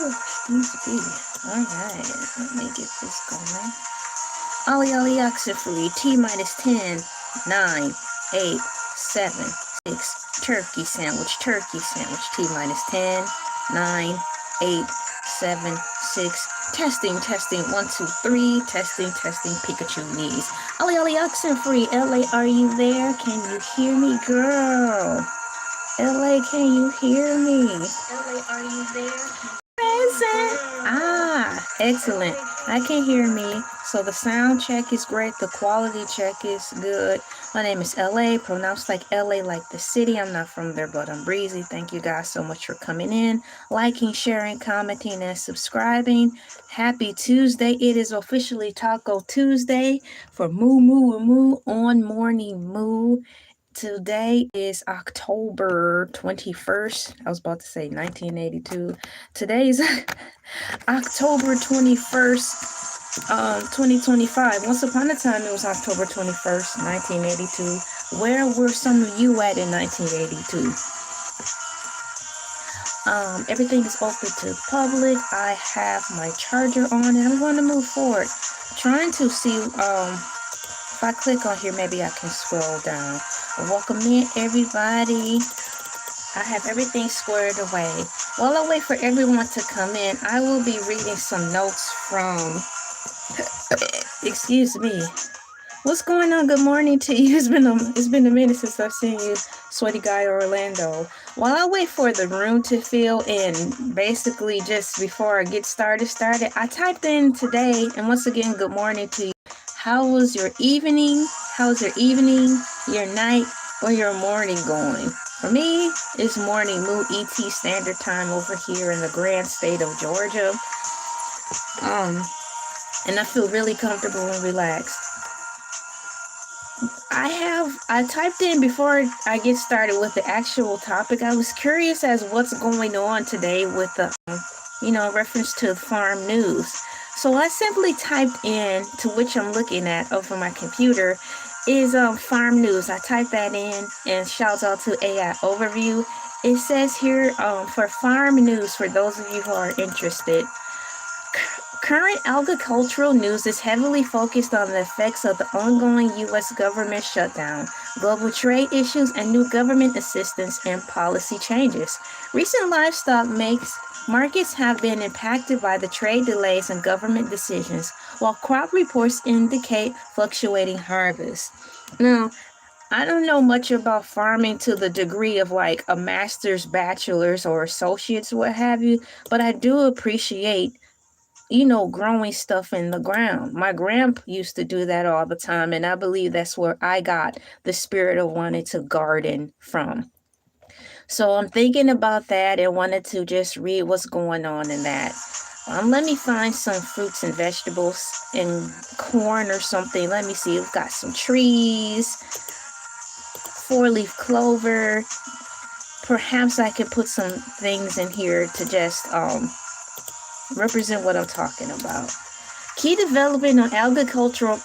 Excuse me. Alright, let me get this going. Ollie oxen-free, T-minus 10, 9, 8, 7, 6, turkey sandwich, T-minus 10, 9, 8, 7, 6, testing, 1, 2, 3, testing, Pikachu knees. Ollie oxen-free, LA, are you there? Can you hear me, girl? LA, can you hear me? LA, are you there? Present. Ah, excellent. I can hear me. So the sound check is great. The quality check is good. My name is LA, pronounced like LA, like the city. I'm not from there, but I'm breezy. Thank you guys so much for coming in, liking, sharing, commenting, and subscribing. Happy Tuesday. It is officially Taco Tuesday for Moo on Morning Moo. Today is October 21st. I was about to say 1982. Today's October 21st, 2025. Once upon a time, it was October 21st, 1982. Where were some of you at in 1982? Everything is open to the public. I have my charger on and I'm going to move forward. Trying to see, if I click on here, maybe I can scroll down. Welcome in, everybody. I have everything squared away. While I wait for everyone to come in, I will be reading some notes from, excuse me. What's going on? Good morning to you. It's been a minute since I've seen you, Sweaty Guy Orlando. While I wait for the room to fill in, basically just before I get started, I typed in today, and once again, good morning to you. How was your evening? How's your evening, your night, or your morning going? For me, it's morning, Moo ET Standard Time over here in the grand state of Georgia. And I feel really comfortable and relaxed. I typed in before I get started with the actual topic. I was curious as what's going on today with the, reference to farm news. So I simply typed in, to which I'm looking at over my computer, is farm news. I typed that in, and shouts out to AI Overview. It says here for farm news, for those of you who are interested, current agricultural news is heavily focused on the effects of the ongoing U.S. government shutdown, global trade issues, and new government assistance and policy changes. Recent livestock markets have been impacted by the trade delays and government decisions, while crop reports indicate fluctuating harvests. Now, I don't know much about farming to the degree of like a master's, bachelor's, or associate's, what have you, but I do appreciate growing stuff in the ground. My grandpa used to do that all the time, and I believe that's where I got the spirit of wanting to garden from. So I'm thinking about that and wanted to just read what's going on in that. Let me find some fruits and vegetables and corn or something. Let me see. We've got some trees, 4-leaf clover. Perhaps I could put some things in here to just represent what I'm talking about. Key development on agricultural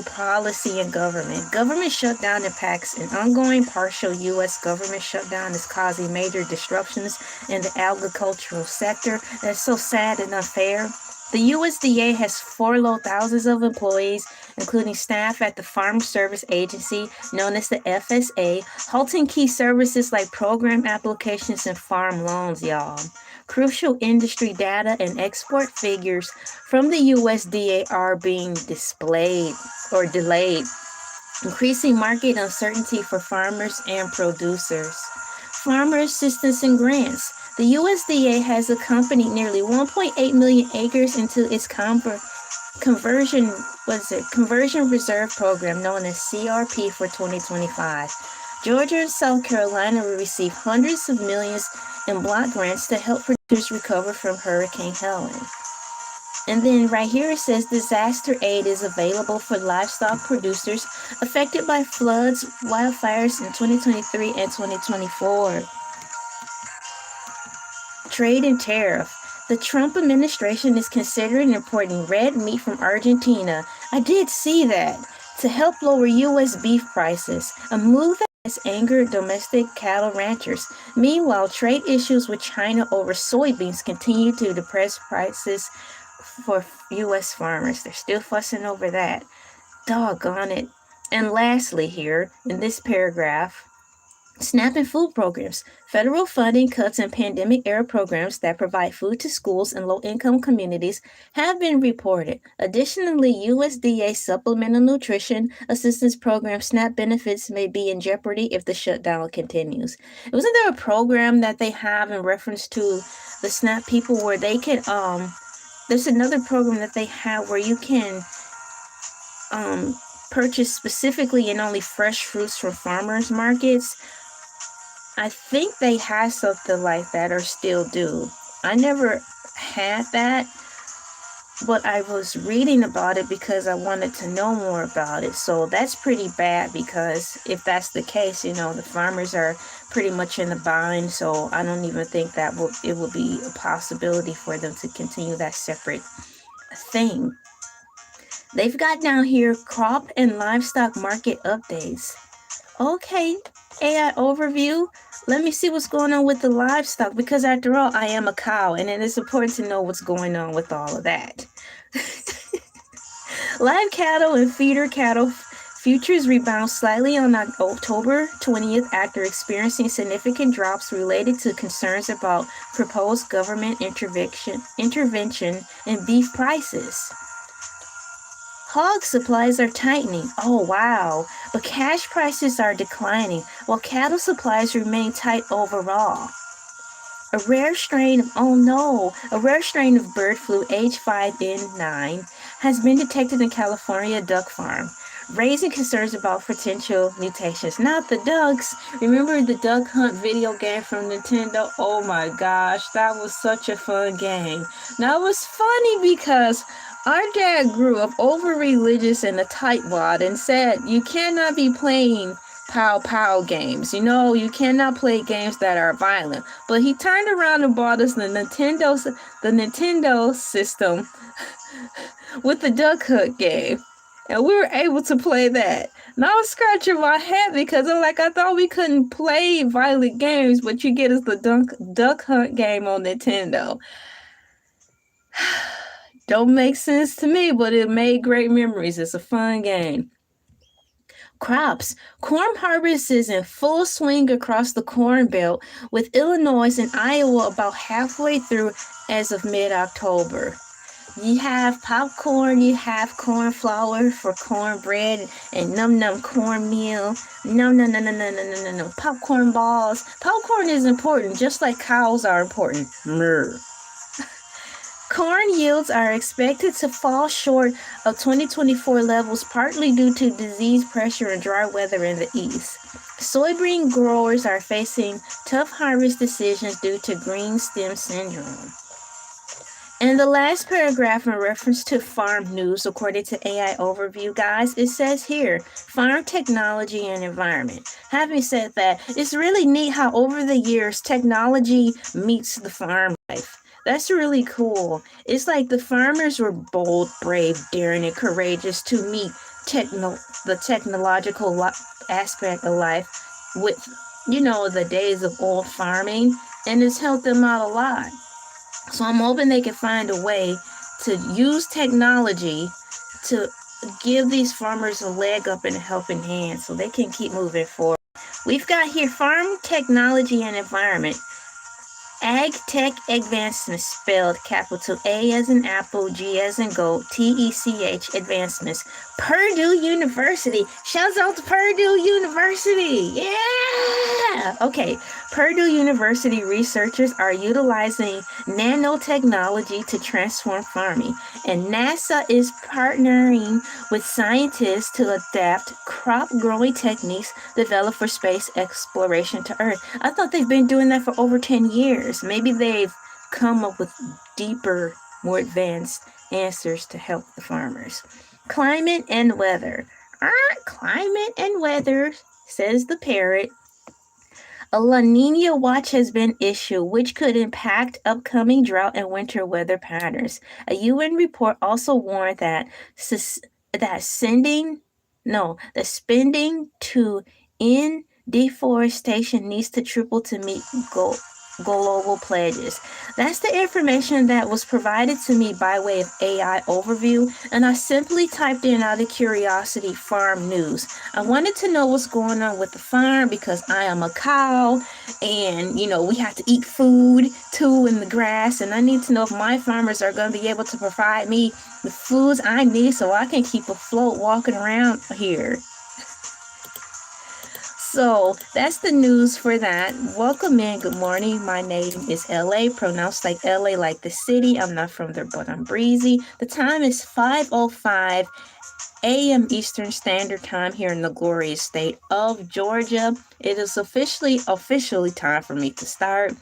policy and government. Government shutdown impacts. An ongoing partial U.S. government shutdown is causing major disruptions in the agricultural sector. That's so sad and unfair. The USDA has furloughed thousands of employees, including staff at the Farm Service Agency, known as the FSA, halting key services like program applications and farm loans, y'all. Crucial industry data and export figures from the USDA are being displayed or delayed, increasing market uncertainty for farmers and producers. Farmer assistance and grants. The USDA has accompanied nearly 1.8 million acres into its conversion reserve program known as CRP for 2025. Georgia and South Carolina will receive hundreds of millions in block grants to help producers recover from Hurricane Helen. And then right here it says disaster aid is available for livestock producers affected by floods, wildfires in 2023 and 2024. Trade and tariff. The Trump administration is considering importing red meat from Argentina. I did see that, to help lower U.S. beef prices, a move that has angered domestic cattle ranchers. Meanwhile, trade issues with China over soybeans continue to depress prices for U.S. farmers. They're still fussing over that. Doggone it. And lastly here, in this paragraph, SNAP and food programs. Federal funding cuts and pandemic-era programs that provide food to schools and low-income communities have been reported. Additionally, USDA Supplemental Nutrition Assistance Program SNAP benefits may be in jeopardy if the shutdown continues. Wasn't there a program that they have in reference to the SNAP people where they can, there's another program that they have where you can purchase specifically and only fresh fruits from farmers markets? I think they had something like that or still do. I never had that, but I was reading about it because I wanted to know more about it. So that's pretty bad because if that's the case, the farmers are pretty much in the bind. So I don't even think that it will be a possibility for them to continue that separate thing. They've got down here crop and livestock market updates. Okay, AI overview. Let me see what's going on with the livestock because after all, I am a cow and it is important to know what's going on with all of that. Live cattle and feeder cattle futures rebound slightly on October 20th after experiencing significant drops related to concerns about proposed government intervention in beef prices. Hog supplies are tightening. Oh, wow. But cash prices are declining, while cattle supplies remain tight overall. A rare strain of bird flu H5N9 has been detected in California duck farm, raising concerns about potential mutations. Not the ducks. Remember the Duck Hunt video game from Nintendo? Oh my gosh, that was such a fun game. Now it was funny because our dad grew up over religious and a tightwad and said you cannot be playing pow games. You cannot play games that are violent. But he turned around and bought us the Nintendo system with the Duck Hunt game. And we were able to play that. And I was scratching my head because I thought we couldn't play violent games, but you get us the Duck Hunt game on Nintendo. Don't make sense to me, but it made great memories. It's a fun game. Crops. Corn harvest is in full swing across the Corn Belt, with Illinois and Iowa about halfway through as of mid-October. You have popcorn, you have corn flour for cornbread, and num cornmeal. No. Popcorn balls. Popcorn is important, just like cows are important. Murr. Corn yields are expected to fall short of 2024 levels, partly due to disease pressure and dry weather in the east. Soybean growers are facing tough harvest decisions due to green stem syndrome. In the last paragraph in reference to farm news, according to AI Overview, guys, it says here, farm technology and environment. Having said that, it's really neat how over the years, technology meets the farm life. That's really cool. It's like the farmers were bold, brave, daring, and courageous to meet the technological aspect of life with, the days of old farming, and it's helped them out a lot. So I'm hoping they can find a way to use technology to give these farmers a leg up and a helping hand so they can keep moving forward. We've got here farm technology and environment. Ag Tech Advancements, spelled capital A as in apple, G as in goat, TECH Advancements. Purdue University. Shouts out to Purdue University. Yeah. Okay. Purdue University researchers are utilizing nanotechnology to transform farming, and NASA is partnering with scientists to adapt crop growing techniques developed for space exploration to Earth. I thought they've been doing that for over 10 years. Maybe they've come up with deeper, more advanced answers to help the farmers. Climate and weather. Climate and weather, says the parrot. A La Nina watch has been issued, which could impact upcoming drought and winter weather patterns. A UN report also warned that spending to end Deforestation needs to triple to meet global pledges. That's the information that was provided to me by way of AI overview, and I simply typed in out of curiosity farm news. I wanted to know what's going on with the farm because I am a cow, and we have to eat food too in the grass, and I need to know if my farmers are going to be able to provide me the foods I need so I can keep afloat walking around here. So that's the news for that. Welcome in. Good morning. My name is LA, pronounced like LA, like the city. I'm not from there, but I'm breezy. The time is 5:05 a.m. Eastern Standard Time here in the glorious state of Georgia. It is officially time for me to start.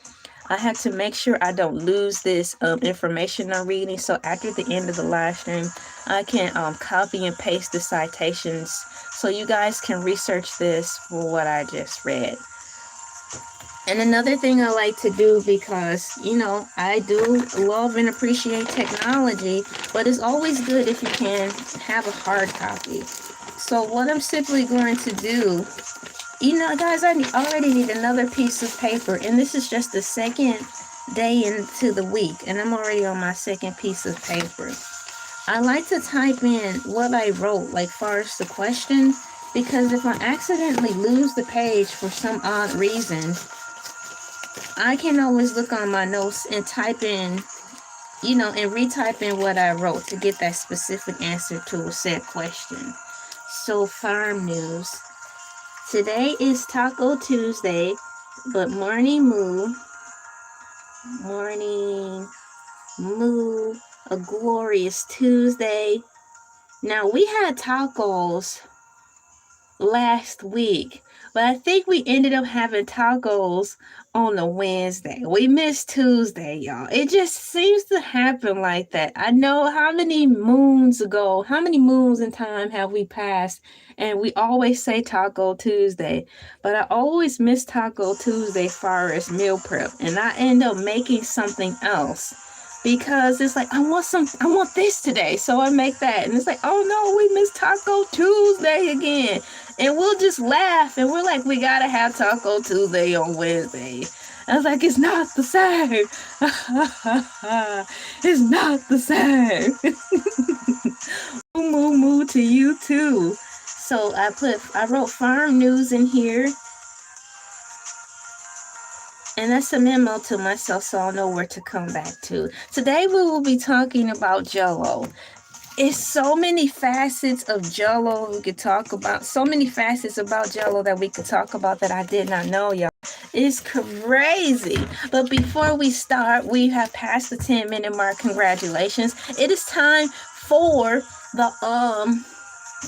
I have to make sure I don't lose this information I'm reading. So after the end of the live stream, I can copy and paste the citations so you guys can research this for what I just read. And another thing I like to do, because, I do love and appreciate technology, but it's always good if you can have a hard copy. So what I'm simply going to do, guys, I already need another piece of paper, and this is just the second day into the week, and I'm already on my second piece of paper. I like to type in what I wrote, like far as the question, because if I accidentally lose the page for some odd reason, I can always look on my notes and type in, and retype in what I wrote to get that specific answer to a said question. So farm news. Today is Taco Tuesday, but morning moo, a glorious Tuesday. Now, we had tacos last week, but I think we ended up having tacos on a Wednesday. We missed Tuesday, y'all. It just seems to happen like that. I know how many moons in time have we passed, and we always say Taco Tuesday, but I always miss Taco Tuesday far as meal prep, and I end up making something else. Because it's like, I want this today, so I make that. And it's like, oh no, we missed Taco Tuesday again. And we'll just laugh, and we're like, we gotta have Taco Tuesday on Wednesday. I was like, it's not the same. It's not the same. Moo to you too. So I wrote farm news in here. And that's a memo to myself, so I'll know where to come back to. Today we will be talking about Jello. It's so many facets of Jello we could talk about. So many facets about Jello that we could talk about that I did not know, y'all. It's crazy. But before we start, we have passed the 10-minute mark. Congratulations. It is time for the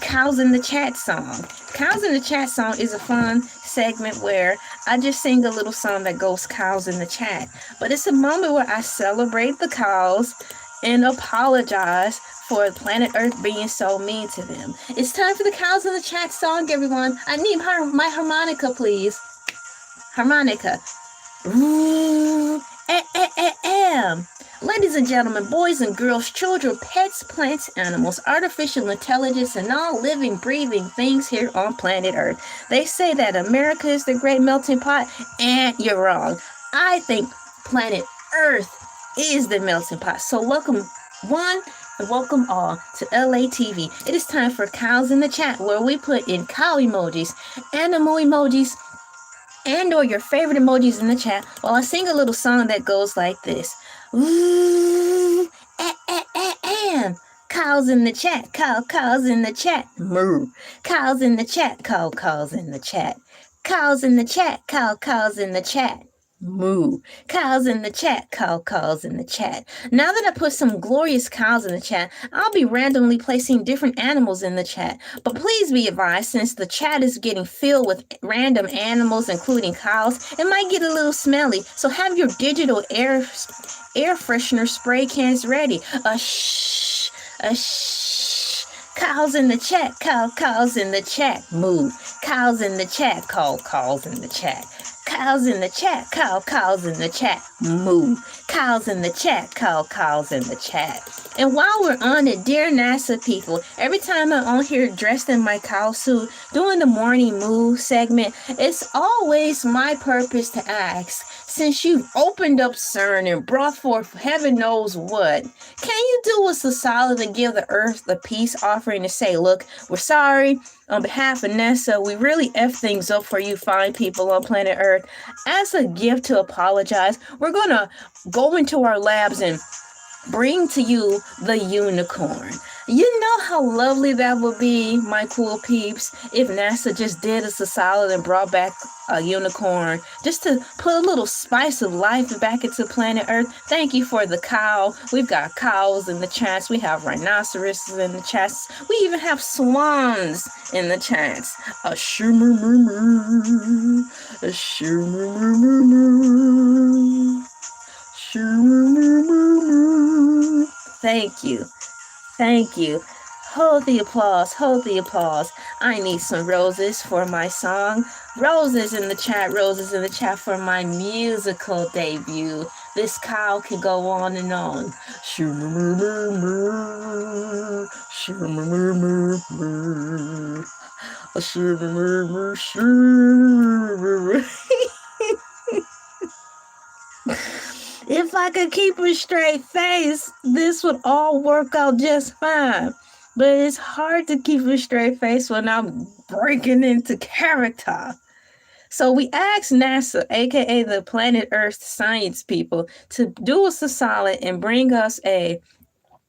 Cows in the Chat song. Cows in the Chat song is a fun segment where I just sing a little song that goes cows in the chat. But it's a moment where I celebrate the cows and apologize for planet Earth being so mean to them. It's time for the Cows in the Chat song, everyone. I need my harmonica, please. Harmonica. Ooh, Ladies and gentlemen, boys and girls, children, pets, plants, animals, artificial intelligence, and all living, breathing things here on planet Earth. They say that America is the great melting pot, and you're wrong. I think planet Earth is the melting pot. So welcome one and welcome all to Elay TV. It is time for Cows in the Chat, where we put in cow emojis, animal emojis, and or your favorite emojis in the chat while I sing a little song that goes like this. Ooh, cows in the chat, cows in the chat, moo. Cows in the chat, cows in the chat. Cows in the chat, cows in the chat, moo. Cows in the chat, cows in the chat. Now that I put some glorious cows in the chat, I'll be randomly placing different animals in the chat. But please be advised, since the chat is getting filled with random animals, including cows, it might get a little smelly. So have your digital air freshener spray cans ready. A shh. Cows in the chat, cows in the chat, moo. Cows in the chat, cows in the chat. Cows in the chat, cows in the chat, moo. Cows in the chat, cows in the chat. And while we're on it, dear NASA people, every time I'm on here dressed in my cow suit, doing the morning moo segment, it's always my purpose to ask, since you've opened up CERN and brought forth heaven knows what, can you do us a solid and give the earth the peace offering to say, look, we're sorry. On behalf of NASA, we really F things up for you fine people on planet Earth. As a gift to apologize, we're going to go into our labs and bring to you the unicorn. You know how lovely that would be, my cool peeps, if NASA just did us a solid and brought back a unicorn just to put a little spice of life back into planet Earth. Thank you for the cow. We've got cows in the chats. We have rhinoceroses in the chats. We even have swans in the chats. A shimmer, a shimmer, thank you. Thank you. Hold the applause. Hold the applause. I need some roses for my song. Roses in the chat. Roses in the chat for my musical debut. This cow can go on and on. If I could keep a straight face, this would all work out just fine. But it's hard to keep a straight face when I'm breaking into character. So we asked NASA, aka the Planet Earth science people, to do us a solid and bring us a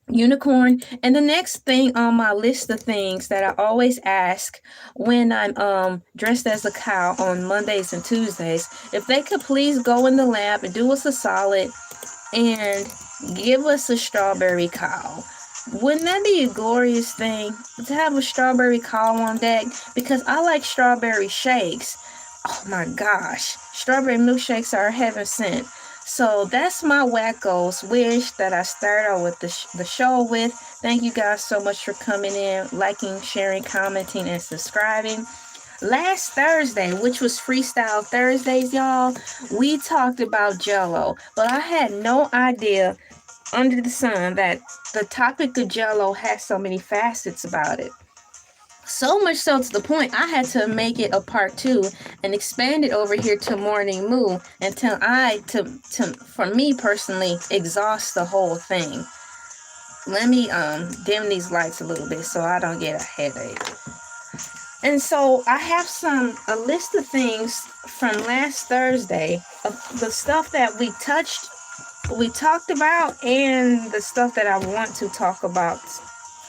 unicorn. And the next thing on my list of things that I always ask when I'm dressed as a cow on Mondays and Tuesdays, if they could please go in the lab and do us a solid and give us a strawberry cow. Wouldn't that be a glorious thing to have a strawberry cow on deck? Because I like strawberry shakes. Oh my gosh, strawberry milkshakes are heaven sent. So that's my wacko's wish that I start out with the show with. Thank you guys so much for coming in, liking, sharing, commenting, and subscribing. Last Thursday, which was Freestyle Thursdays, y'all, we talked about Jello, but I had no idea under the sun that the topic of Jello has so many facets about it. So much so to the point I had to make it a part 2 and expand it over here to Morning Moo until for me personally, exhaust the whole thing. Let me dim these lights a little bit so I don't get a headache. And so I have a list of things from last Thursday of the stuff that we talked about, and the stuff that I want to talk about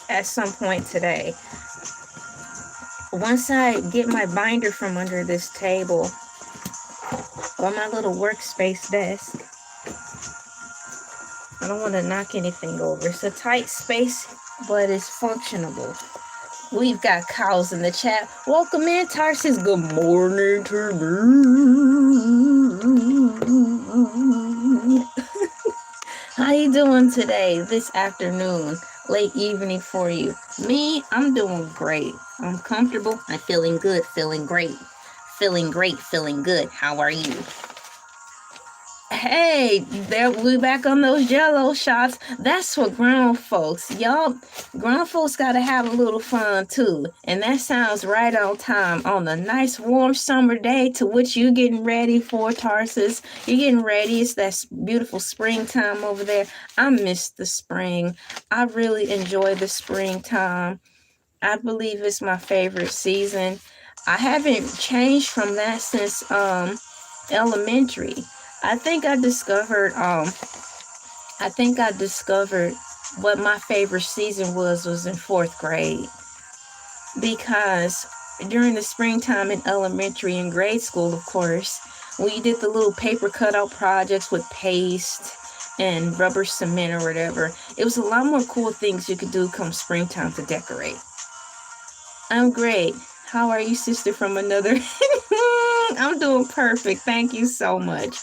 at some point today. Once I get my binder from under this table or my little workspace desk, I don't want to knock anything over. It's a tight space, but it's functionable. We've got cows in the chat. Welcome in, Tarsus. Good morning to me. How you doing today, this afternoon, late evening for you? Me, I'm doing great. I'm comfortable. I'm feeling good, feeling great. Feeling great, feeling good. How are you? Hey, there we back on those Jello shots. That's for grown folks. Y'all, grown folks gotta have a little fun too. And that sounds right on time on a nice warm summer day to which you're getting ready for, Tarsus. You're getting ready. It's that beautiful springtime over there. I miss the spring. I really enjoy the springtime. I believe it's my favorite season. I haven't changed from that since elementary. I think I discovered what my favorite season was in 4th grade. Because during the springtime in elementary and grade school, of course, we did the little paper cutout projects with paste and rubber cement or whatever. It was a lot more cool things you could do come springtime to decorate. I'm great. How are you, sister from another? I'm doing perfect. Thank you so much.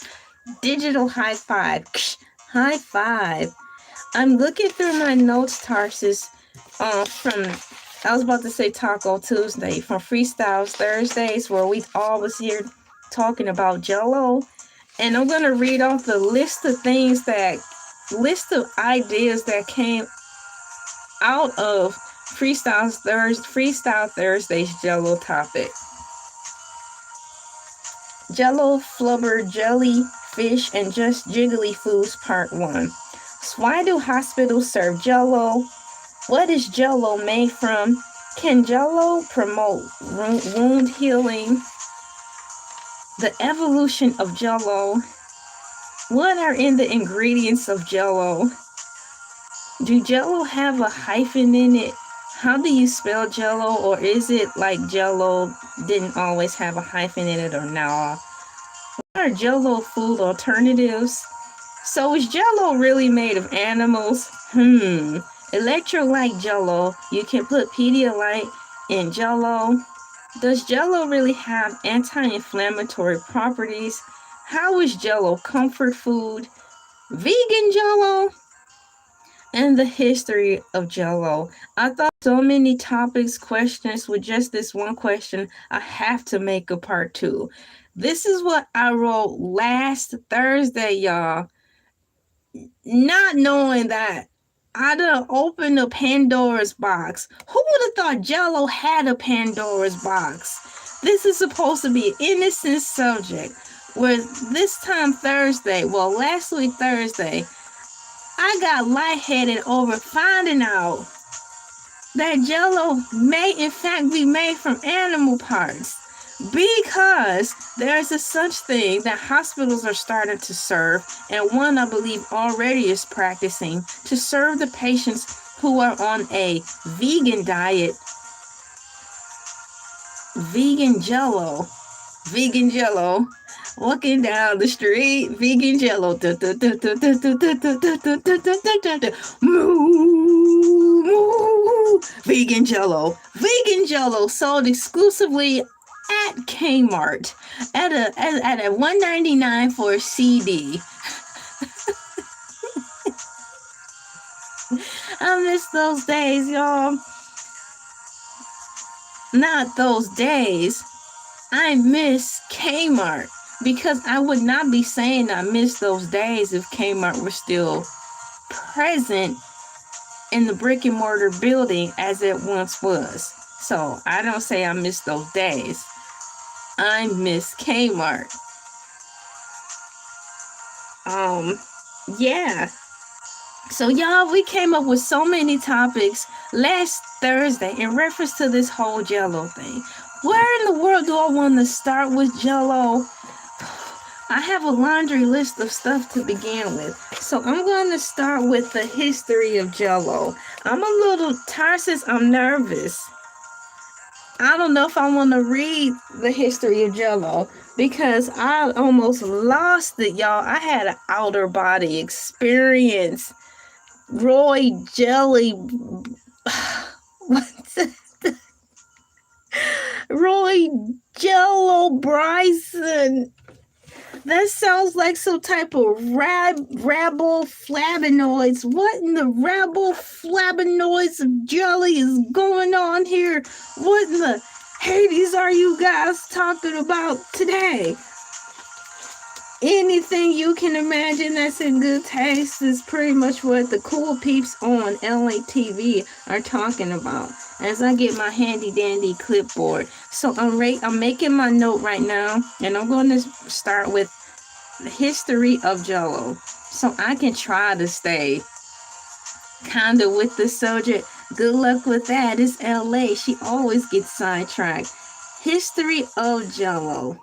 Digital high five. High five. I'm looking through my notes, Tarsus, I was about to say Taco Tuesday, from Freestyles Thursdays, where we all was here talking about Jello, and I'm gonna read off the list of ideas that came out of Freestyle Thursday's Jello topic. Jello, Flubber, Jellyfish, and Just Jiggly Foods Part 1. So why do hospitals serve Jello? What is Jello made from? Can Jello promote wound healing? The evolution of Jello. What are in the ingredients of Jello? Do Jello have a hyphen in it? How do you spell Jello? Or is it like Jello didn't always have a hyphen in it, or nah? What are Jello food alternatives? So is Jello really made of animals? Electrolyte Jello. You can put Pedialyte in Jello. Does Jello really have anti-inflammatory properties? How is Jello comfort food? Vegan Jello? And the history of Jello. I thought so many topics, questions with just this one question. I have to make a part 2. This is what I wrote last Thursday, y'all. Not knowing that I done opened a Pandora's box. Who would have thought Jello had a Pandora's box? This is supposed to be an innocent subject. With this time Thursday, well, last week Thursday, I got lightheaded over finding out that Jello may in fact be made from animal parts, because there's a such thing that hospitals are starting to serve, and one I believe already is practicing, to serve the patients who are on a vegan diet. Vegan Jello. Walking down the street, vegan Jello. Vegan Jello. Vegan Jello sold exclusively at Kmart at a $1.99 for a CD. I miss those days, y'all. Not those days. I miss Kmart, because I would not be saying I miss those days if Kmart were still present in the brick and mortar building as it once was. So I don't say I miss those days. I miss Kmart. Yeah. So y'all, we came up with so many topics last Thursday in reference to this whole Jello thing. Where in the world do I want to start with Jello? I have a laundry list of stuff to begin with. So I'm going to start with the history of Jello. I'm a little Tarsus, I'm nervous. I don't know if I want to read the history of Jello, because I almost lost it, y'all. I had an outer body experience. Roy Jelly. What's it? Roy Jello Bryson. That sounds like some type of rabble flavonoids. What in the rabble flavonoids of jelly is going on here? What in the Hades are you guys talking about today? Anything you can imagine that's in good taste is pretty much what the cool peeps on Elay TV are talking about. As I get my handy dandy clipboard. So I'm making my note right now, and I'm going to start with the history of Jello, so I can try to stay kind of with the subject. Good luck with that. It's LA. She always gets sidetracked. History of Jello.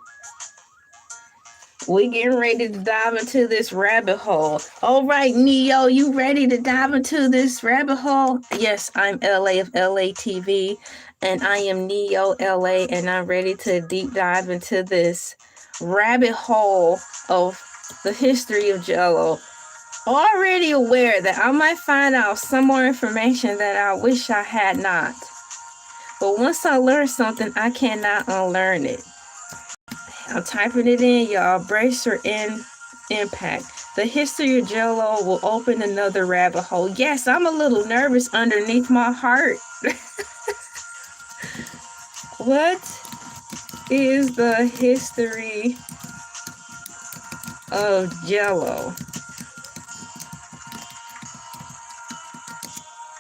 We're getting ready to dive into this rabbit hole. All right, Neo, you ready to dive into this rabbit hole? Yes, I'm LA of Elay TV, and I am Neo LA, and I'm ready to deep dive into this rabbit hole of the history of Jello. Already aware that I might find out some more information that I wish I had not. But once I learn something, I cannot unlearn it. I'm typing it in, y'all. Brace your impact. The history of Jello will open another rabbit hole. Yes, I'm a little nervous underneath my heart. What? is the history of Jello?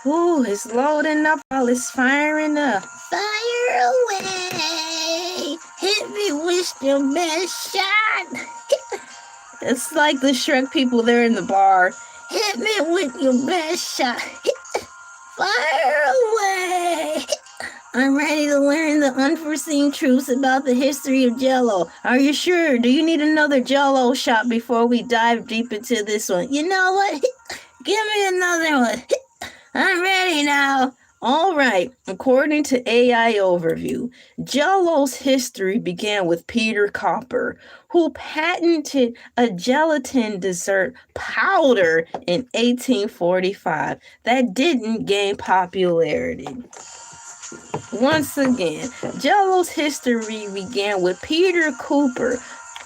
Ooh, it's loading up while it's firing up. Fire away! Hit me with your best shot! It's like the Shrek people there in the bar. Hit me with your best shot! Fire away! I'm ready to learn the unforeseen truths about the history of Jello. Are you sure? Do you need another Jello shot before we dive deep into this one? You know what? Give me another one. I'm ready now. All right, according to AI Overview, Jello's history began with Peter Cooper, who patented a gelatin dessert powder in 1845 that didn't gain popularity. Once again, Jello's history began with Peter Cooper,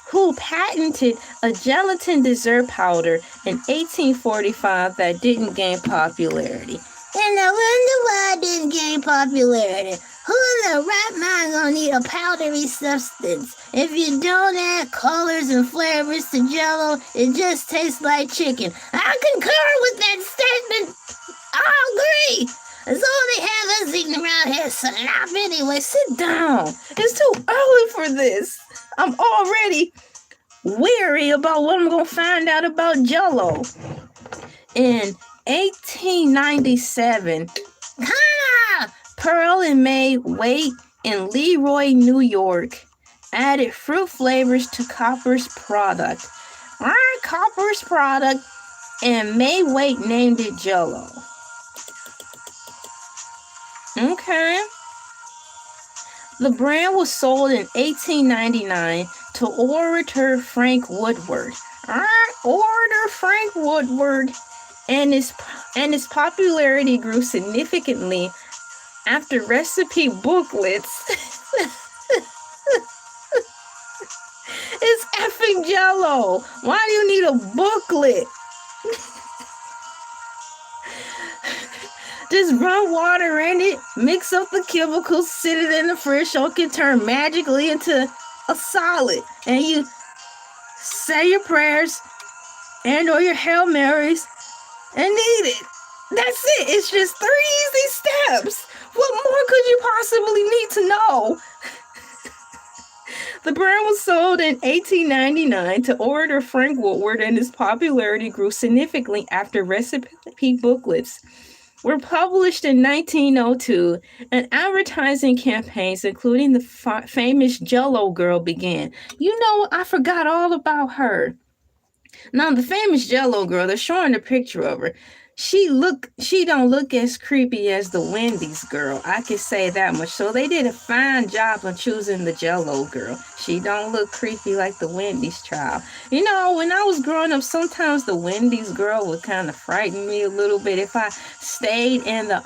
who patented a gelatin dessert powder in 1845 that didn't gain popularity. And I wonder why it didn't gain popularity. Who in the right mind gonna need a powdery substance? If you don't add colors and flavors to Jello, it just tastes like chicken. I concur with that statement. I agree. That's all they have us eating around here, slop anyway. Sit down. It's too early for this. I'm already weary about what I'm gonna find out about Jello. In 1897, Pearl and May Waite in Leroy, New York, added fruit flavors to Cooper's product. Cooper's product, and May Waite named it Jello. Okay. The brand was sold in 1899 to orator Frank Woodward. Orator Frank Woodward, and its popularity grew significantly after recipe booklets. It's effing Jello. Why do you need a booklet? Just run water in it, mix up the chemicals, sit it in the fridge so it can turn magically into a solid. And you say your prayers and or your Hail Marys and eat it. That's it. It's just 3 easy steps. What more could you possibly need to know? The brand was sold in 1899 to orator Frank Woodward, and its popularity grew significantly after recipe booklets were published in 1902, and advertising campaigns, including the famous Jello girl, began. You know, I forgot all about her. Now, the famous Jello girl, they're showing a picture of her. She don't look as creepy as the Wendy's girl. I can say that much. So they did a fine job on choosing the Jello girl. She don't look creepy like the Wendy's child. You know, when I was growing up, sometimes the Wendy's girl would kind of frighten me a little bit. If I stayed in the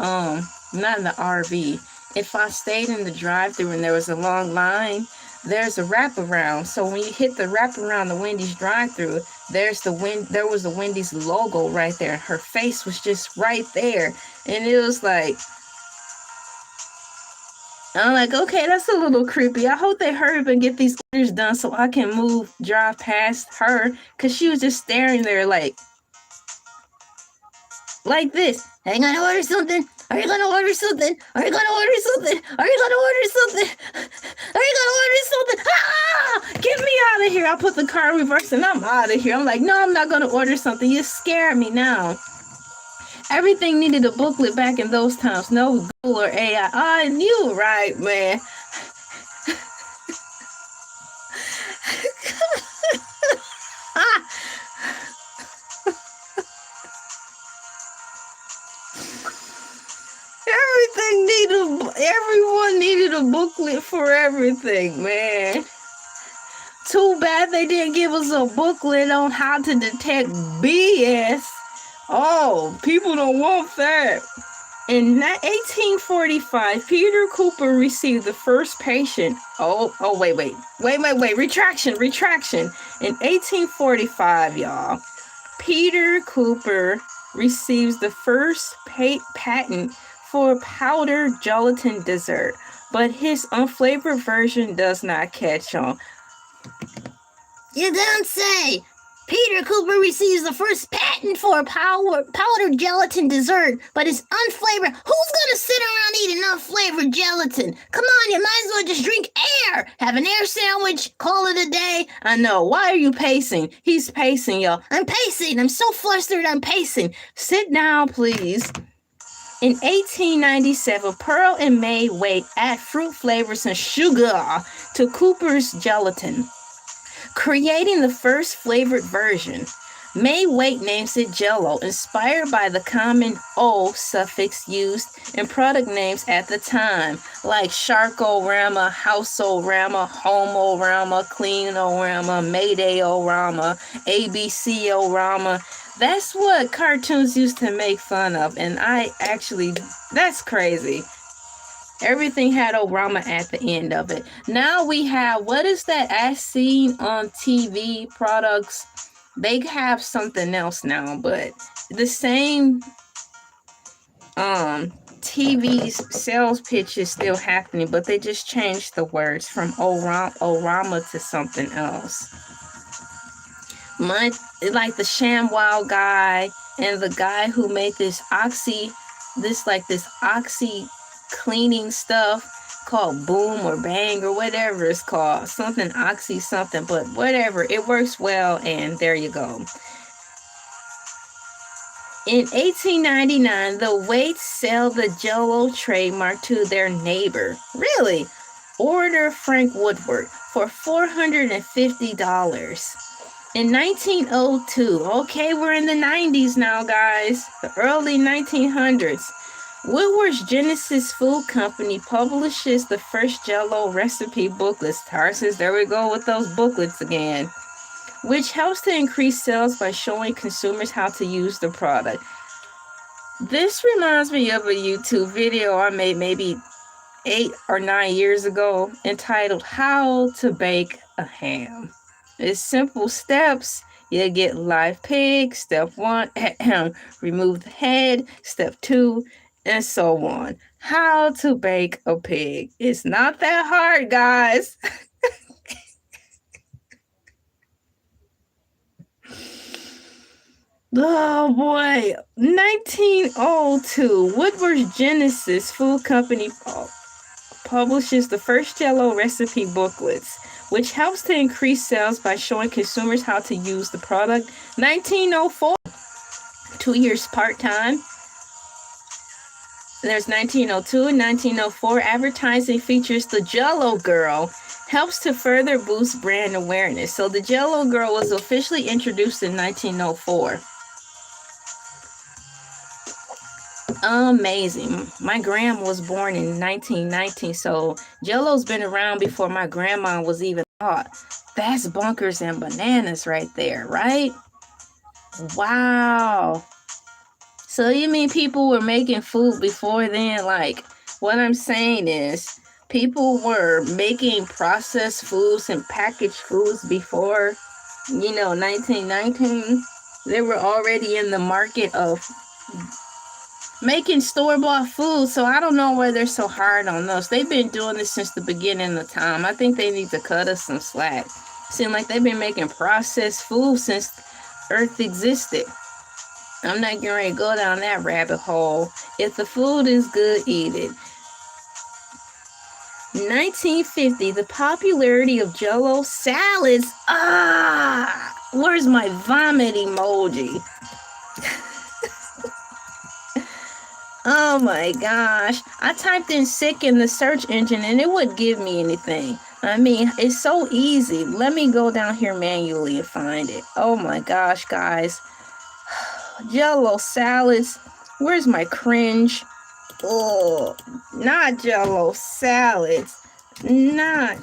not in the RV, if I stayed in the drive-thru and there was a long line, there's a wraparound. So when you hit the wraparound, the Wendy's drive-thru, there was the Wendy's logo right there. Her face was just right there. And it was like, I'm like, okay, that's a little creepy. I hope they hurry up and get these orders done so I can drive past her. Because she was just staring there like this. Are you gonna order something? Are you gonna order something? Are you gonna order something? Are you gonna order something? Are you gonna order something? Ah! Get me out of here. I put the car in reverse and I'm out of here. I'm like, no, I'm not gonna order something. You scared me now. Everything needed a booklet back in those times. No Google or AI. I knew, right, man. Everyone needed a booklet for everything, man. Too bad they didn't give us a booklet on how to detect BS. Oh, people don't want that. In 1845, Peter Cooper received the first patient. Wait. Retraction. In 1845, y'all, Peter Cooper receives the first patent for powdered gelatin dessert. but his unflavored version does not catch on. You don't say! Peter Cooper receives the first patent for a powdered gelatin dessert, but it's unflavored. Who's gonna sit around eating unflavored gelatin? Come on, you might as well just drink air. Have an air sandwich, call it a day. I know. Why are you pacing? He's pacing, y'all. I'm pacing. I'm so flustered I'm pacing. Sit down, please. In 1897, Pearl and May Waite add fruit flavors and sugar to Cooper's gelatin, creating the first flavored version. May Waite names it Jello, inspired by the common O suffix used in product names at the time, like Sharkorama, Houseorama, Homeorama, Cleanorama, Maydayorama, ABCorama. That's what cartoons used to make fun of, and that's crazy. Everything had Orama at the end of it. Now we have, what is that as seen on TV products? They have something else now, but the same TV sales pitch is still happening, but they just changed the words from Orama to something else. Like the ShamWow guy and the guy who made this oxy cleaning stuff called Boom or Bang or whatever it's called, something oxy something, but whatever, it works well, and there you go. In 1899, the Waites sell the Jello trademark to their neighbor. Really? Order Frank Woodward for $450. In 1902, okay, we're in the 90s now, guys, the early 1900s, Woodward's Genesis Food Company publishes the first Jello recipe booklets. Tarsons, there we go with those booklets again, which helps to increase sales by showing consumers how to use the product. This reminds me of a YouTube video I made maybe 8 or 9 years ago entitled How to Bake a Ham. It's simple steps. You get live pig. Step 1, remove the head. Step 2, and so on. How to bake a pig. It's not that hard, guys. Oh boy. 1902, Woodward's Genesis Food Company publishes the first Jello recipe booklets, which helps to increase sales by showing consumers how to use the product. 1904, 2 years part-time. There's 1902 and 1904. Advertising features the Jello Girl, helps to further boost brand awareness. So the Jello Girl was officially introduced in 1904. Amazing. My grandma was born in 1919, so Jello's been around before my grandma was even thought. That's bonkers and bananas right there, right? Wow. So you mean people were making food before then? Like, what I'm saying is, people were making processed foods and packaged foods before, 1919. They were already in the market of making store-bought food, so I don't know why they're so hard on us. They've been doing this since the beginning of time. I think they need to cut us some slack. Seems like they've been making processed food since Earth existed. I'm not getting ready to go down that rabbit hole. If the food is good, eat it. 1950, the popularity of Jello salads. Where's my vomit emoji? Oh my gosh. I typed in sick in the search engine and it wouldn't give me anything. I mean, it's so easy. Let me go down here manually and find it. Oh my gosh, guys. Jello salads. Where's my cringe? Oh, not Jello salads. Not.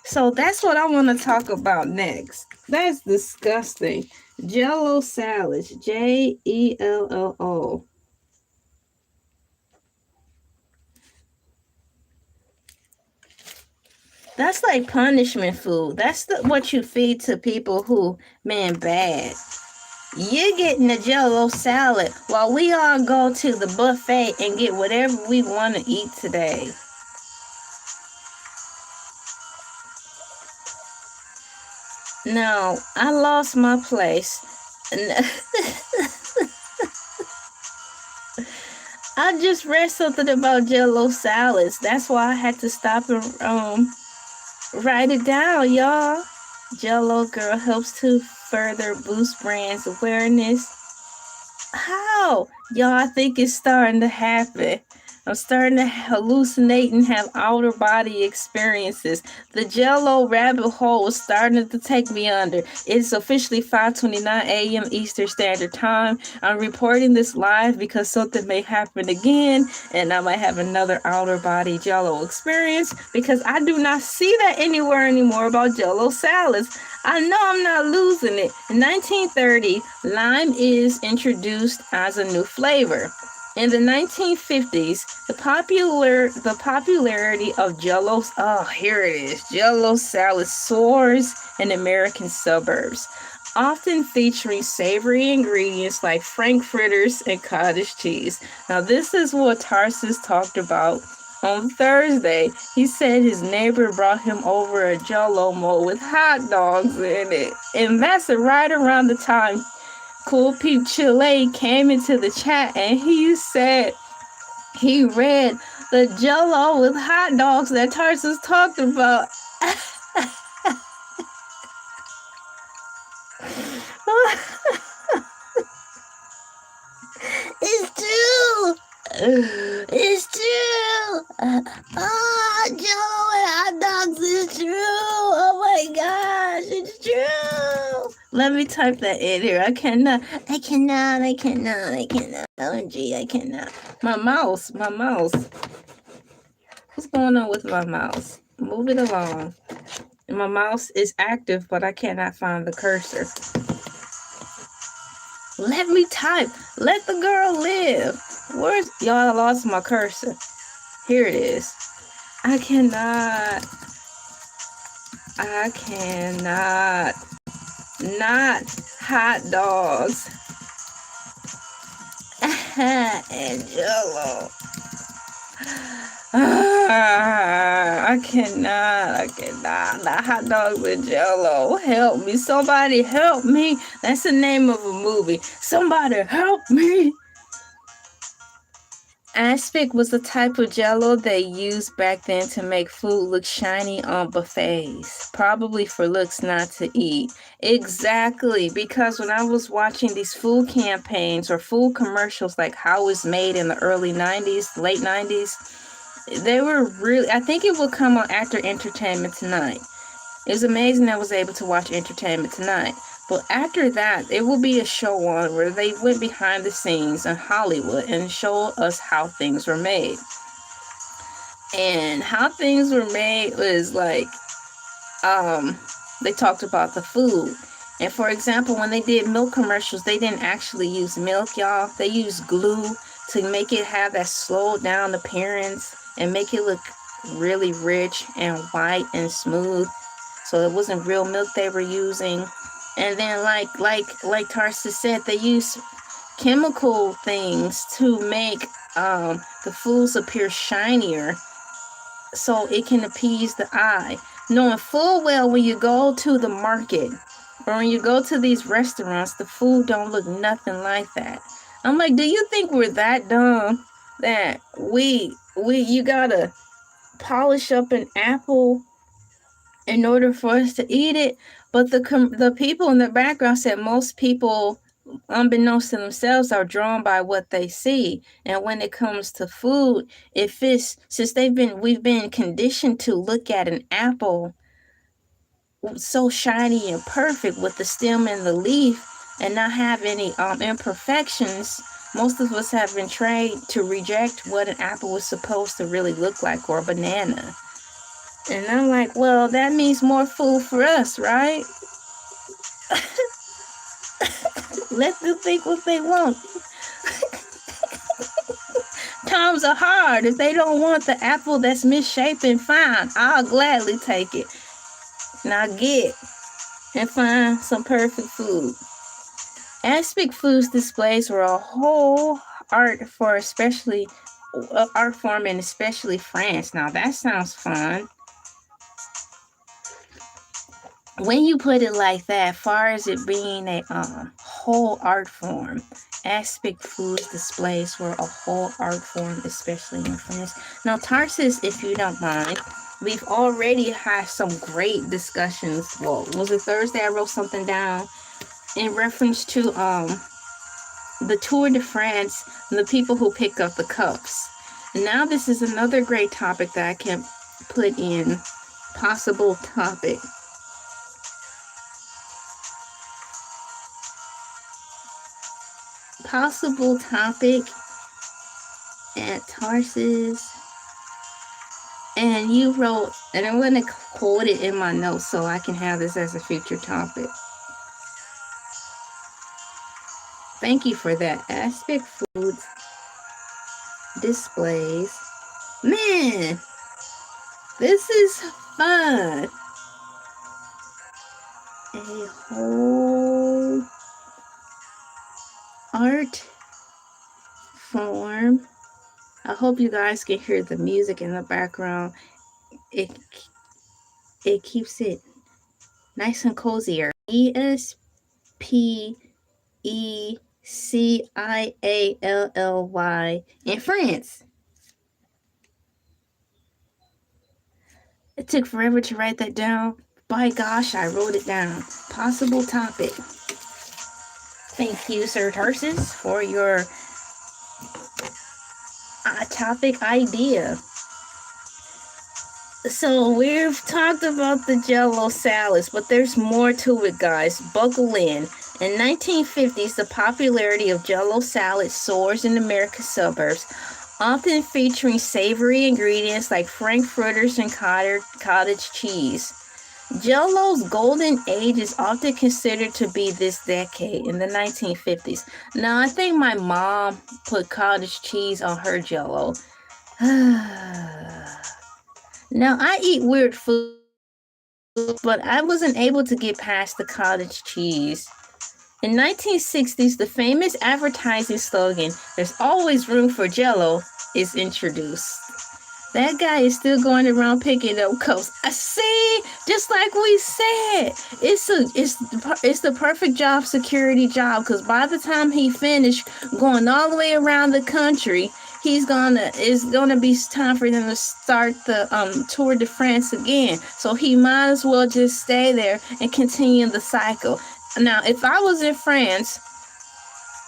So that's what I want to talk about next. That's disgusting. Jello salads. Jello. That's like punishment food. That's what you feed to people who, man, bad. You're getting a Jello salad while we all go to the buffet and get whatever we want to eat today. No, I lost my place. I just read something about Jello salads. That's why I had to stop and write it down, y'all. Jello girl helps to further boost brand's awareness. How? Y'all, I think it's starting to happen. I'm starting to hallucinate and have outer body experiences. The Jello rabbit hole is starting to take me under. It's officially 5:29 a.m. Eastern Standard Time. I'm reporting this live because something may happen again, and I might have another outer body Jello experience because I do not see that anywhere anymore about Jello salads. I know I'm not losing it. In 1930, lime is introduced as a new flavor. In the 1950s, the popularity of Jello, here it is, Jello salad soars in American suburbs, often featuring savory ingredients like frankfurters and cottage cheese. Now, this is what Tarsus talked about on Thursday. He said his neighbor brought him over a Jello mold with hot dogs in it. And that's right around the time Cool Peep Chile came into the chat and he said he read the Jello with hot dogs that Tarsus talked about. It's true. It's true. Jello and hot dogs is true. Oh my gosh, it's true. Let me type that in here. I cannot. OMG, I cannot. My mouse. What's going on with my mouse? Move it along. My mouse is active, but I cannot find the cursor. Let me type. Let the girl live. Where's y'all? I lost my cursor. Here it is. I cannot. Not hot dogs. And Jello. I cannot. Not hot dogs with Jello. Help me. Somebody help me. That's the name of a movie. Somebody help me. Aspic was the type of Jello they used back then to make food look shiny on buffets. Probably for looks, not to eat. Exactly, because when I was watching these food campaigns or food commercials like how it's made in the early 90s, late 90s, they were really, I think it would come on after Entertainment Tonight. It was amazing I was able to watch Entertainment Tonight. But after that, it will be a show on where they went behind the scenes in Hollywood and showed us how things were made. And how things were made was like, they talked about the food. And for example, when they did milk commercials, they didn't actually use milk, y'all. They used glue to make it have that slowed down appearance and make it look really rich and white and smooth. So it wasn't real milk they were using. And then like Tarsus said, they use chemical things to make the foods appear shinier so it can appease the eye. Knowing full well when you go to the market or when you go to these restaurants, the food don't look nothing like that. I'm like, do you think we're that dumb that you gotta polish up an apple in order for us to eat it? But the people in the background said most people, unbeknownst to themselves, are drawn by what they see. And when it comes to food, since we've been conditioned to look at an apple so shiny and perfect with the stem and the leaf and not have any imperfections, most of us have been trained to reject what an apple was supposed to really look like, or a banana. And I'm like, well, that means more food for us, right? Let them think what they want. Times are hard. If they don't want the apple that's misshapen, fine. I'll gladly take it. Now get and find some perfect food. Aspic foods displays were a whole art form in especially France. Now that sounds fun. When you put it like that, far as it being a whole art form, aspic foods displays were a whole art form, especially in France. Now, Tarsus, if you don't mind, we've already had some great discussions. Well, was it Thursday? I wrote something down in reference to the Tour de France and the people who pick up the cups. And now this is another great topic that I can put in. Possible topic. Possible topic at Tarsus. And you wrote, and I'm going to quote it in my notes so I can have this as a future topic. Thank you for that. Aspic foods displays. Man, this is fun. A whole art form. I hope you guys can hear the music in the background. It keeps it nice and cozier. ESPECIALLY in France. It took forever to write that down. By gosh, I wrote it down. Possible topic. Thank you, Sir Tarsus, for your topic idea. So we've talked about the Jello salads, but there's more to it, guys. Buckle in. In 1950s, the popularity of Jello salad soars in America's suburbs, often featuring savory ingredients like frankfurters and cottage cheese. Jello's golden age is often considered to be this decade, in the 1950s. Now, I think my mom put cottage cheese on her Jello. Now, I eat weird food, but I wasn't able to get past the cottage cheese. In 1960s, the famous advertising slogan, "There's always room for Jello," is introduced. That guy is still going around picking up cups. I see, just like we said, it's the perfect job security job, because by the time he finished going all the way around the country, it's gonna be time for them to start the Tour de France again. So he might as well just stay there and continue the cycle. Now, if I was in France,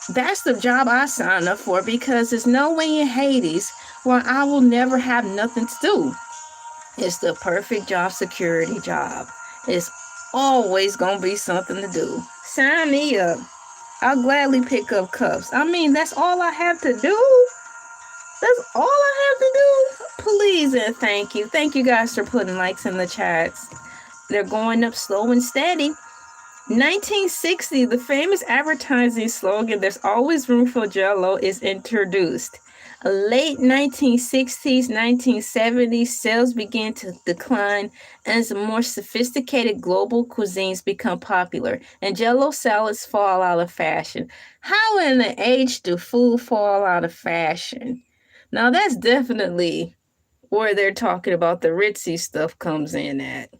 that's the job I signed up for, because there's no way in Hades where I will never have nothing to do. It's the perfect job security job. It's always gonna be something to do. Sign me up. I'll gladly pick up cups. I mean, that's all I have to do. That's all I have to do. Please and thank you. Thank you guys for putting likes in the chats. They're going up slow and steady. 1960, the famous advertising slogan, "There's always room for Jello," is introduced. Late 1960s, 1970s, sales began to decline as more sophisticated global cuisines become popular and Jello salads fall out of fashion. How in the age do food fall out of fashion? Now, that's definitely where they're talking about the ritzy stuff comes in at.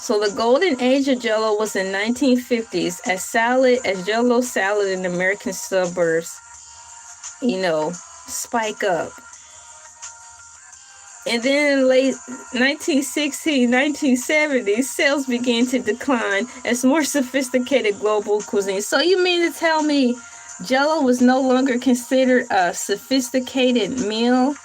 So the golden age of Jello was in 1950s as Jello salad in American suburbs, spike up. And then in late 1960s, 1970s, sales began to decline as more sophisticated global cuisine. So you mean to tell me Jello was no longer considered a sophisticated meal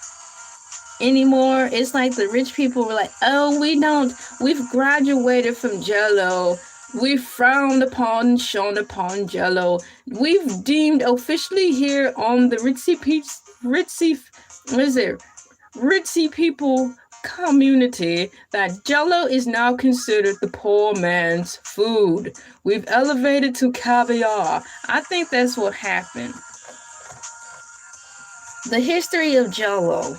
anymore? It's like the rich people were like, "Oh, we've graduated from Jello. We've frowned upon and shown upon Jello. We've deemed officially here on the ritzy people community that Jello is now considered the poor man's food. We've elevated to caviar." I think that's what happened. The history of Jello.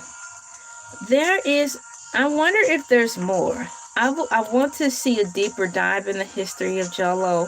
I wonder if there's more. I want to see a deeper dive in the history of Jello.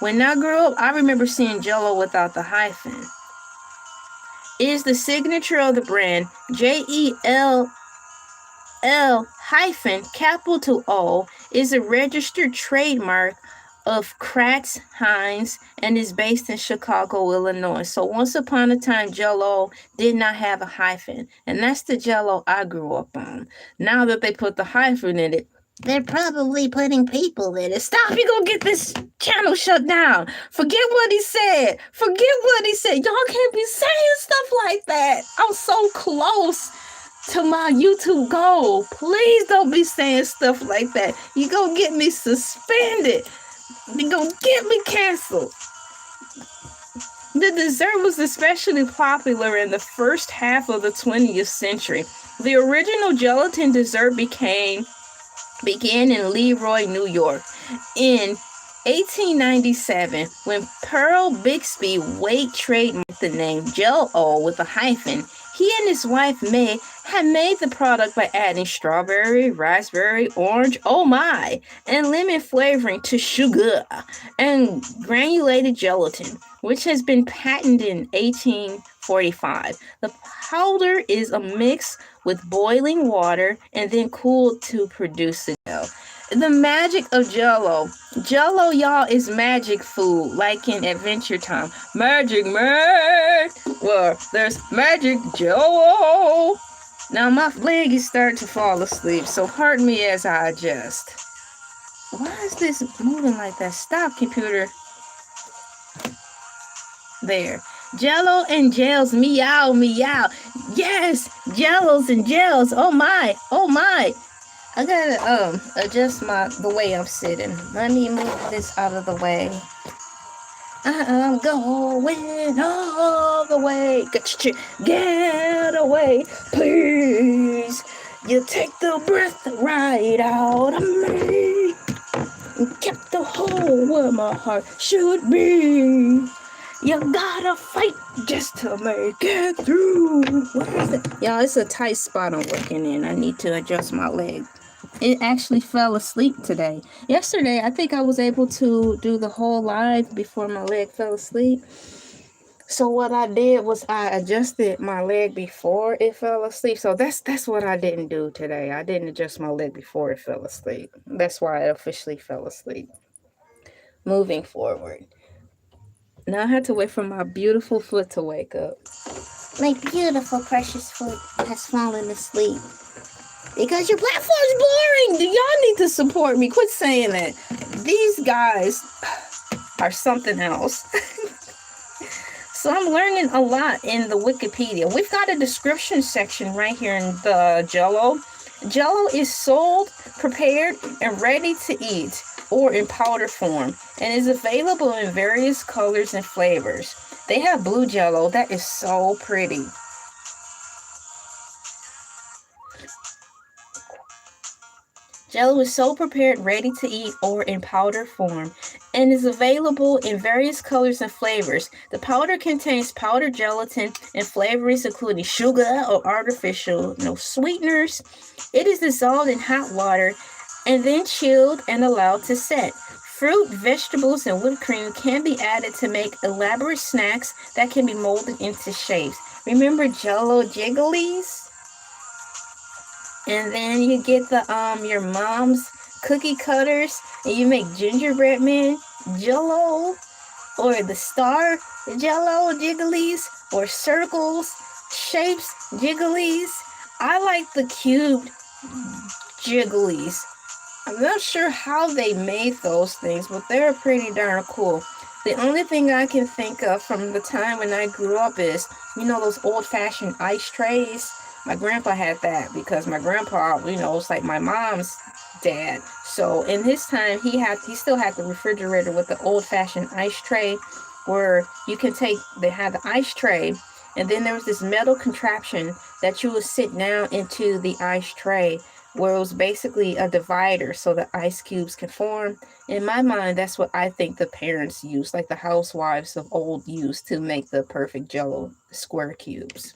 When I grew up, I remember seeing Jello without the hyphen. It is the signature of the brand. JELL hyphen capital O is a registered trademark of Kratz Heinz and is based in Chicago, Illinois. So once upon a time, Jello did not have a hyphen, and that's the Jello I grew up on. Now that they put the hyphen in it, they're probably putting people in it. Stop, you gonna get this channel shut down. Forget what he said. Forget what he said. Y'all can't be saying stuff like that. I'm so close to my YouTube goal. Please don't be saying stuff like that. You gonna get me suspended. You gonna get me canceled. The dessert was especially popular in the first half of the 20th century. The original gelatin dessert began in Leroy, New York. In 1897, when Pearl Bixby Waite trademarked the name Jello with a hyphen, he and his wife May had made the product by adding strawberry, raspberry, orange, oh my, and lemon flavoring to sugar and granulated gelatin, which has been patented in 1845. The powder is a mix with boiling water and then cooled to produce the dough. The magic of Jello. Jello, y'all, is magic food, like in Adventure Time. Magic man! Well, there's magic Jello! Now my leg is starting to fall asleep, so pardon me as I adjust. Why is this moving like that? Stop, computer. There. Jello and gels, meow, meow. Yes, Jellos and gels. Oh my, oh my. I gotta adjust the way I'm sitting. Let me move this out of the way. I'm going all the way. Get away, please. You take the breath right out of me. Kept the hole where my heart should be. You gotta fight just to make it through. What is it? Y'all, it's a tight spot I'm working in. I need to adjust my leg. It actually fell asleep today. Yesterday, I think I was able to do the whole live before my leg fell asleep. So what I did was I adjusted my leg before it fell asleep. So that's what I didn't do today. I didn't adjust my leg before it fell asleep. That's why it officially fell asleep. Moving forward. Now I had to wait for my beautiful foot to wake up. My beautiful, precious foot has fallen asleep. Because your platform's boring. Y'all need to support me. Quit saying that. These guys are something else. So I'm learning a lot in the Wikipedia. We've got a description section right here in the Jello. Jello is sold, prepared, and ready to eat, or in powder form, and is available in various colors and flavors. They have blue Jello that is so pretty. Jello is so prepared, ready to eat, or in powder form, and is available in various colors and flavors. The powder contains powdered gelatin and flavorings including sugar or artificial sweeteners. It is dissolved in hot water and then chilled and allowed to set. Fruit, vegetables, and whipped cream can be added to make elaborate snacks that can be molded into shapes. Remember Jello Jigglies? And then you get the your mom's cookie cutters, and you make gingerbread men Jello, or the star Jello Jigglies, or circles, shapes Jigglies. I like the cubed Jigglies. I'm not sure how they made those things, but they're pretty darn cool. The only thing I can think of from the time when I grew up is, those old-fashioned ice trays. My grandpa had that because my grandpa, it's like my mom's dad. So in his time, he still had the refrigerator with the old-fashioned ice tray where they had the ice tray, and then there was this metal contraption that you would sit down into the ice tray, where it was basically a divider so the ice cubes can form. In my mind, that's what I think the parents used, like the housewives of old used to make the perfect Jello square cubes.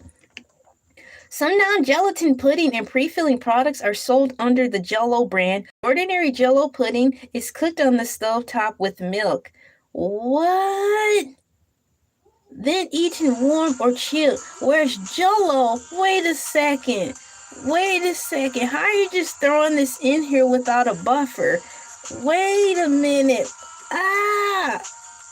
Some non-gelatin pudding and pre-filling products are sold under the Jello brand. Ordinary Jello pudding is cooked on the stovetop with milk, What? Then eaten warm or chilled. Where's Jello? Wait a second. How are you just throwing this in here without a buffer? Wait a minute.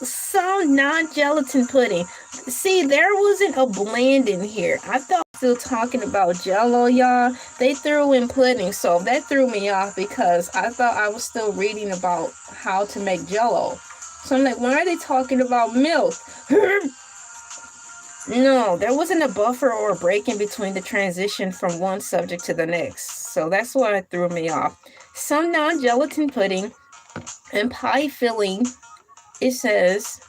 Some non-gelatin pudding. See, there wasn't a blend in here. I thought still talking about Jello, y'all. They threw in pudding, so that threw me off because I thought I was still reading about how to make Jello. So I'm like, why are they talking about milk? No, there wasn't a buffer or a break in between the transition from one subject to the next. So that's why it threw me off. Some non-gelatin pudding and pie filling, it says,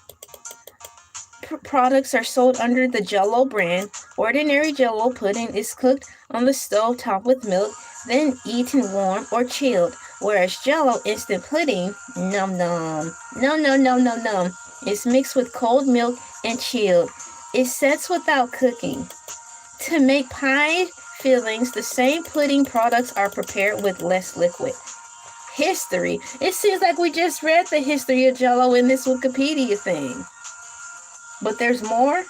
products are sold under the Jello brand. Ordinary Jello pudding is cooked on the stove top with milk, then eaten warm or chilled. Whereas Jello instant pudding, num, is mixed with cold milk and chilled. It sets without cooking. To make pie fillings, the same pudding products are prepared with less liquid. History. It seems like we just read the history of Jello in this Wikipedia thing. But there's more.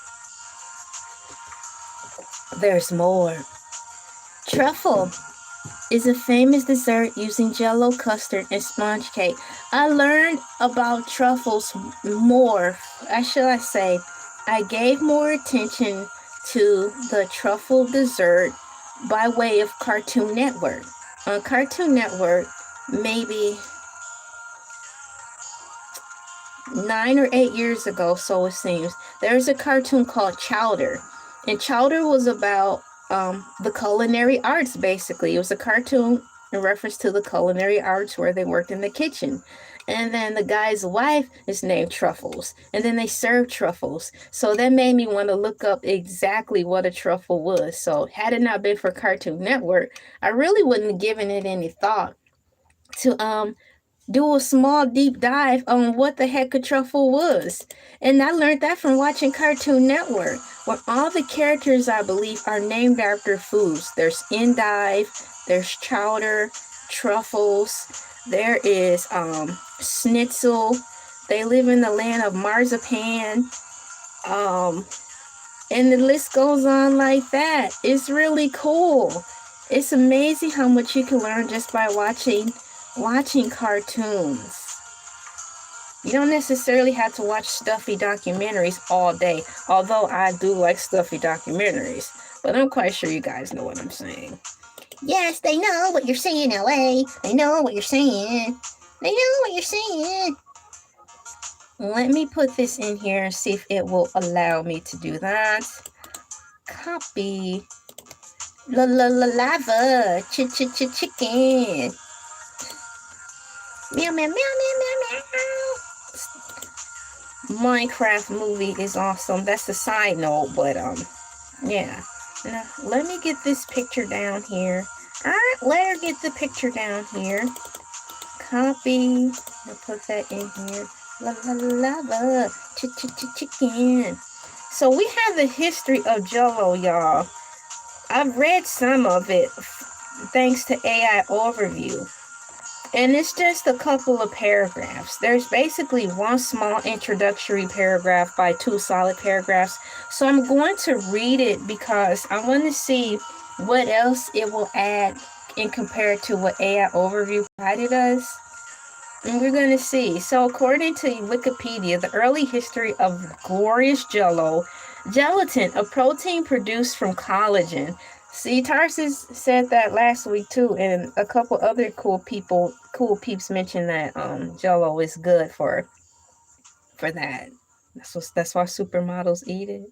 There's more. Truffle is a famous dessert using Jello custard and sponge cake. I learned about truffles more. I gave more attention to the truffle dessert by way of Cartoon Network. On Cartoon Network, maybe 9 or 8 years ago, so it seems, there's a cartoon called Chowder. And Chowder was about the culinary arts, basically. It was a cartoon in reference to the culinary arts where they worked in the kitchen. And then the guy's wife is named Truffles. And then they served truffles. So that made me want to look up exactly what a truffle was. So had it not been for Cartoon Network, I really wouldn't have given it any thought to do a small deep dive on what the heck a truffle was. And I learned that from watching Cartoon Network, where all the characters, I believe, are named after foods. There's endive, there's chowder, truffles, there is schnitzel. They live in the land of marzipan. And the list goes on like that. It's really cool. It's amazing how much you can learn just by watching cartoons. You don't necessarily have to watch stuffy documentaries all day, although I do like stuffy documentaries, but I'm quite sure you guys know what I'm saying. Yes, they know what you're saying, LA. They know what you're saying. They know what you're saying. Let me put this in here and see if it will allow me to do that. Copy. Lava. Chicken. Meow, meow, meow, meow, meow, meow. Minecraft movie is awesome. That's a side note, but yeah. Now, let me get this picture down here. Alright, let her get the picture down here. Copy. I'll put that in here. Lava. Chicken. So we have the history of Jello, y'all. I've read some of it thanks to AI Overview. And it's just a couple of paragraphs. There's basically one small introductory paragraph by 2 solid paragraphs. So I'm going to read it because I want to see what else it will add in compared to what AI Overview provided us. And we're going to see. So according to Wikipedia, the early history of glorious Jello, gelatin, a protein produced from collagen. See, Tarsus said that last week too, and a couple other cool peeps mentioned that Jello is good for that. That's why supermodels eat it.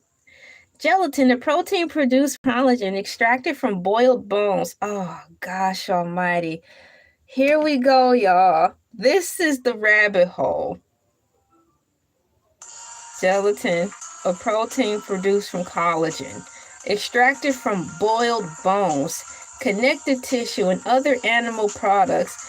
Gelatin, a protein produced from collagen extracted from boiled bones. Oh gosh almighty. Here we go, y'all. This is the rabbit hole. Gelatin, a protein produced from collagen, extracted from boiled bones, connective tissue, and other animal products,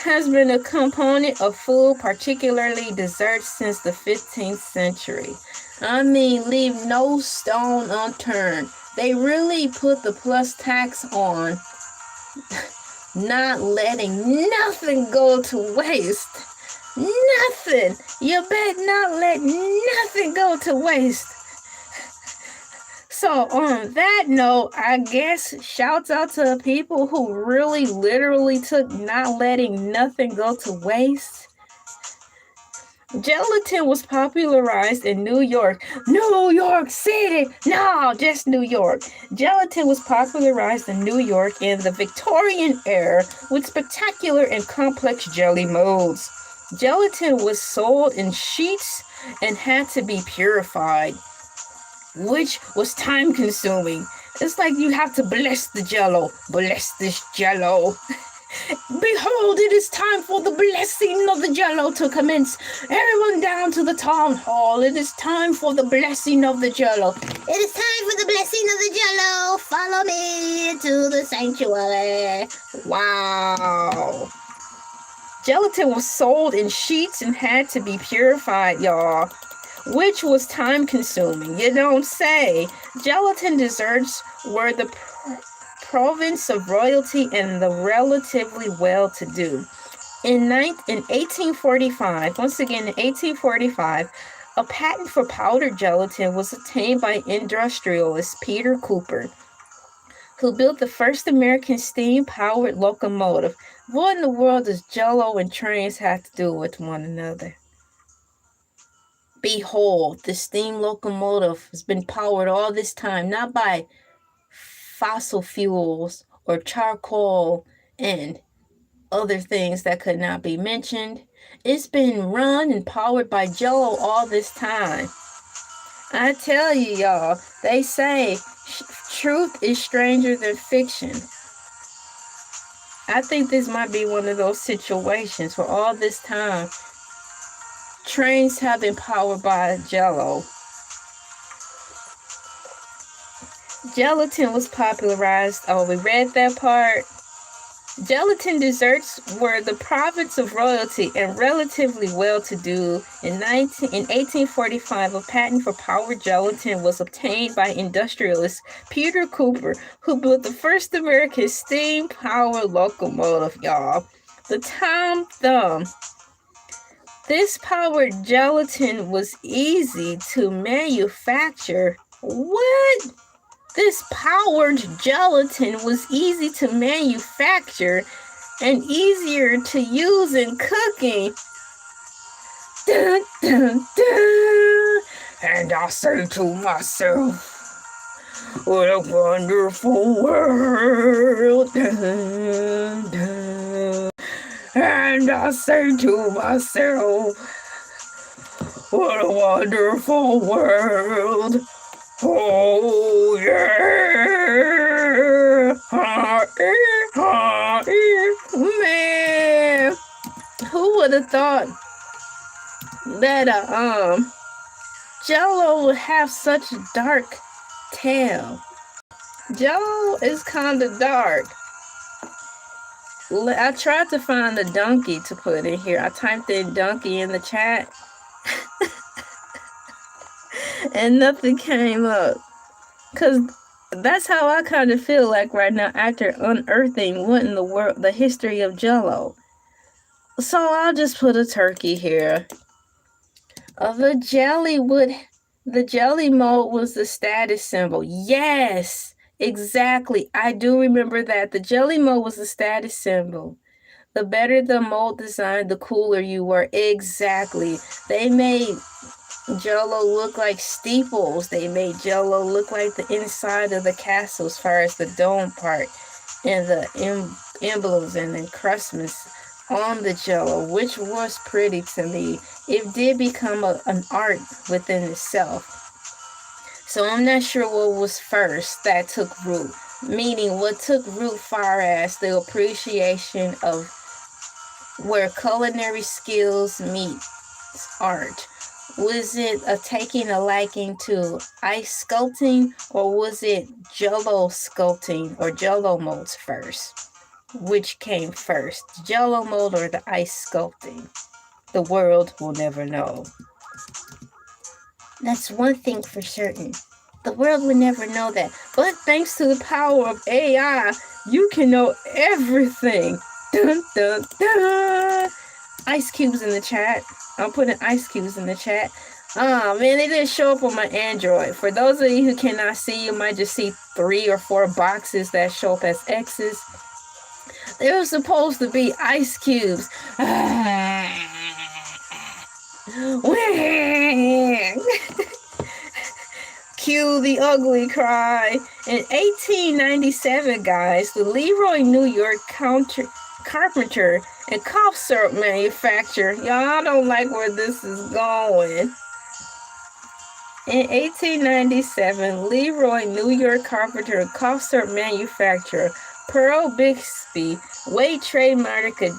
has been a component of food, particularly desserts, since the 15th century. I mean, leave no stone unturned. They really put the plus tax on not letting nothing go to waste. Nothing. You better not let nothing go to waste. So on that note, I guess shouts out to the people who really literally took not letting nothing go to waste. Gelatin was popularized in New York City. No, just New York. Gelatin was popularized in New York in the Victorian era with spectacular and complex jelly molds. Gelatin was sold in sheets and had to be purified, which was time consuming. It's like you have to bless the Jello. Bless this Jello. Behold, it is time for the blessing of the Jello to commence. Everyone down to the town hall. It is time for the blessing of the Jello. It is time for the blessing of the Jello. Follow me to the sanctuary. Wow. Gelatin was sold in sheets and had to be purified, y'all, which was time consuming. You don't say. Gelatin desserts were the province of royalty and the relatively well-to-do. In 1845, once again in 1845, a patent for powdered gelatin was obtained by industrialist Peter Cooper, who built the first American steam-powered locomotive. What in the world does Jello and trains have to do with one another? Behold, the steam locomotive has been powered all this time, not by fossil fuels or charcoal and other things that could not be mentioned. It's been run and powered by Jello all this time. I tell you, y'all, they say truth is stranger than fiction. I think this might be one of those situations where all this time trains have been powered by Jello. Gelatin was popularized. Oh, we read that part. Gelatin desserts were the province of royalty and relatively well-to-do. In 1845, a patent for powdered gelatin was obtained by industrialist Peter Cooper, who built the first American steam-powered locomotive, y'all. The Tom Thumb. This powdered gelatin was easy to manufacture. What? This powdered gelatin was easy to manufacture and easier to use in cooking. Dun, dun, dun. And I say to myself, what a wonderful world. Dun, dun. And I say to myself, what a wonderful world. Oh yeah, man, who would have thought that Jello would have such a dark tale? Jello is kind of dark. I tried to find a donkey to put in here. I typed in donkey in the chat. And nothing came up. Because that's how I kind of feel like right now after unearthing what in the world, the history of Jello. So I'll just put a turkey here. The jelly mold was the status symbol. Yes, exactly. I do remember that. The jelly mold was the status symbol. The better the mold design, the cooler you were. Exactly. They made Jello look like steeples. They made Jello look like the inside of the castle as far as the dome part and the emblems and encrustments on the Jello, which was pretty to me. It did become an art within itself. So I'm not sure what was first that took root, meaning what took root far as the appreciation of where culinary skills meet art. Was it taking a liking to ice sculpting, or was it Jello sculpting or Jello molds first? Which came first, Jello mold or the ice sculpting? The world will never know. That's one thing for certain. The world will never know that. But thanks to the power of AI, you can know everything. Dun, dun, dun. ice cubes in the chat. I'm putting ice cubes in the chat. Oh man, they didn't show up on my Android. For those of you who cannot see, you might just see 3 or 4 boxes that show up as X's. They were supposed to be ice cubes. Cue the ugly cry. In 1897, guys, the Leroy, New York carpenter and cough syrup manufacturer. Y'all don't like where this is going. In 1897, Leroy, New York carpenter and cough syrup manufacturer Pearl Bixby Wade trademarked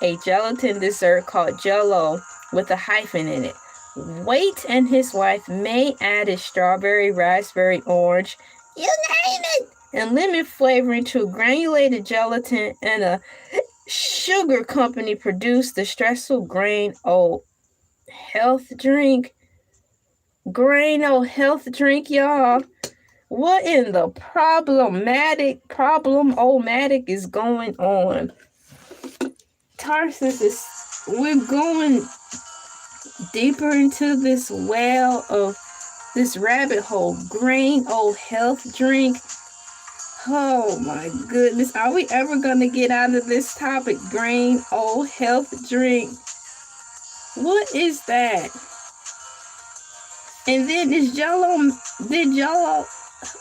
a gelatin dessert called Jello with a hyphen in it. Wade and his wife May added strawberry, raspberry, orange, you name it, and lemon flavoring to granulated gelatin, and a sugar company produced the stressful grain o health drink. Y'all. What in the problem-o-matic is going on? Tarsus, we're going deeper into this well of this rabbit hole. Grain o health drink. Oh my goodness. Are we ever going to get out of this topic? Grain o health drink. What is that? And then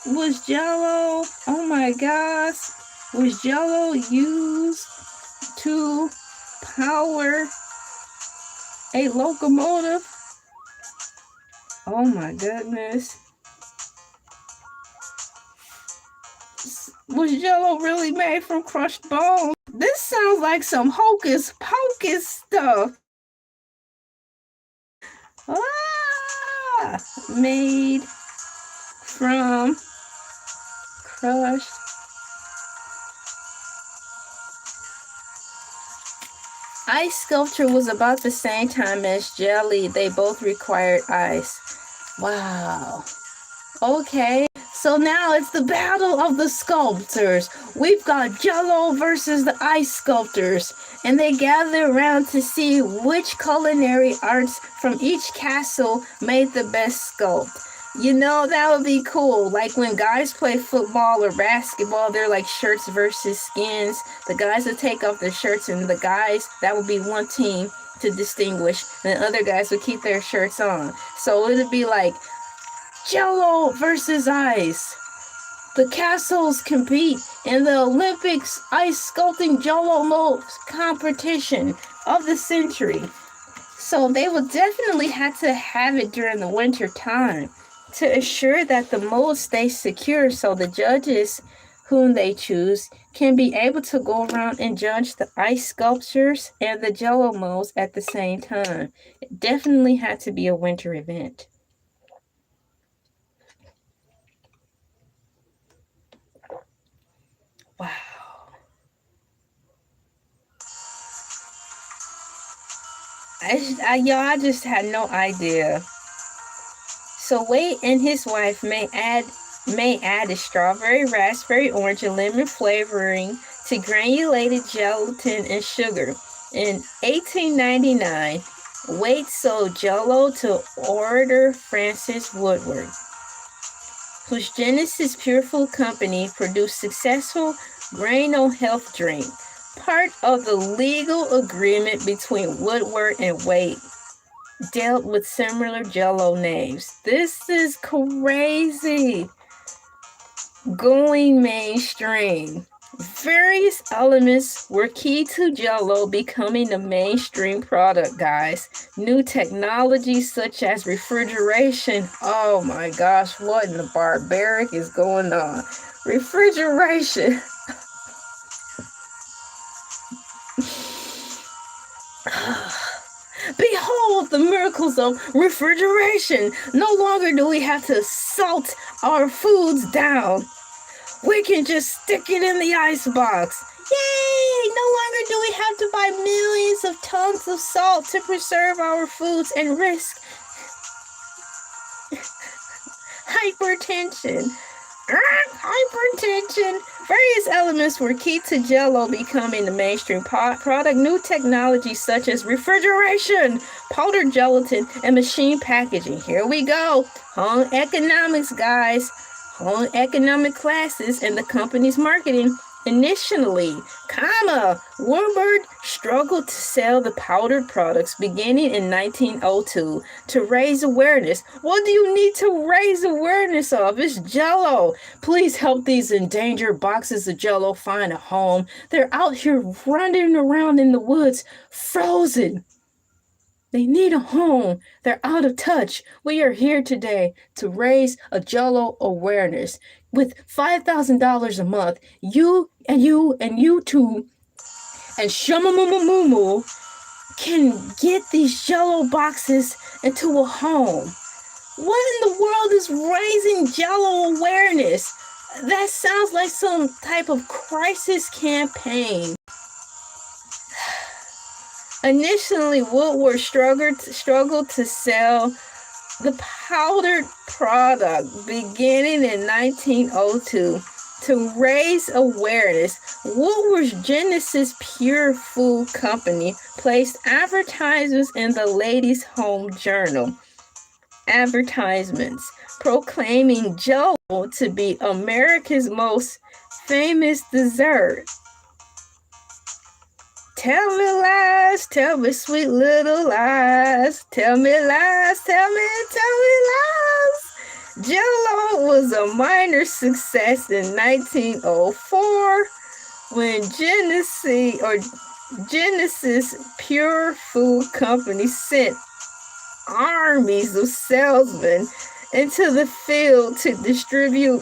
was Jello, oh my gosh, was Jello used to power a locomotive? Oh my goodness. Was Jello really made from crushed bones? This sounds like some hocus pocus stuff. Made from crushed ice sculpture was about the same time as jelly. They both required ice. Wow. Okay, so now it's the battle of the sculptors. We've got Jello versus the ice sculptors, and they gather around to see which culinary arts from each castle made the best sculpt. You know, that would be cool. Like when guys play football or basketball, they're like shirts versus skins. The guys would take off their shirts, and the guys, that would be one team to distinguish. And the other guys would keep their shirts on. So it would be like Jello versus ice. The castles compete in the Olympics ice sculpting Jello molds competition of the century. So they will definitely have to have it during the winter time to assure that the molds stay secure, so the judges whom they choose can be able to go around and judge the ice sculptures and the Jello molds at the same time. It definitely had to be a winter event. Wow. I just had no idea. So Wade and his wife may add a strawberry, raspberry, orange, and lemon flavoring to granulated gelatin and sugar. In 1899, Wade sold Jello to orator Francis Woodward, whose Genesis Pure Food Company produced successful grain o health drink, part of the legal agreement between Woodward and Wade. Dealt with similar Jello names. This is crazy. Going mainstream. Various elements were key to Jello becoming a mainstream product, guys. New technologies such as refrigeration. Oh my gosh, what in the barbaric is going on? Refrigeration. Behold the miracles of refrigeration. No longer do we have to salt our foods down. We can just stick it in the icebox. Yay! No longer do we have to buy millions of tons of salt to preserve our foods and risk hypertension. Hypertension. Various elements were key to Jello becoming the mainstream product. New technologies such as refrigeration, powdered gelatin, and machine packaging. Here we go. Home economics, guys. Home economic classes and the company's marketing. Initially, Woodward struggled to sell the powdered products beginning in 1902 to raise awareness. What do you need to raise awareness of? It's Jello. Please help these endangered boxes of Jello find a home. They're out here running around in the woods, frozen. They need a home. They're out of touch. We are here today to raise a Jello awareness. With $5,000 a month, you too, and Shamamumu can get these Jello boxes into a home. What in the world is raising Jello awareness? That sounds like some type of crisis campaign. Initially, Woodward struggled to sell the powdered product beginning in 1902 to raise awareness. Woodward's Genesis Pure Food Company placed advertisements in the Ladies' Home Journal. Advertisements proclaiming Jello to be America's most famous dessert. Tell me lies, tell me sweet little lies. Tell me lies, tell me lies. Jello was a minor success in 1904 when Genesis Pure Food Company sent armies of salesmen into the field to distribute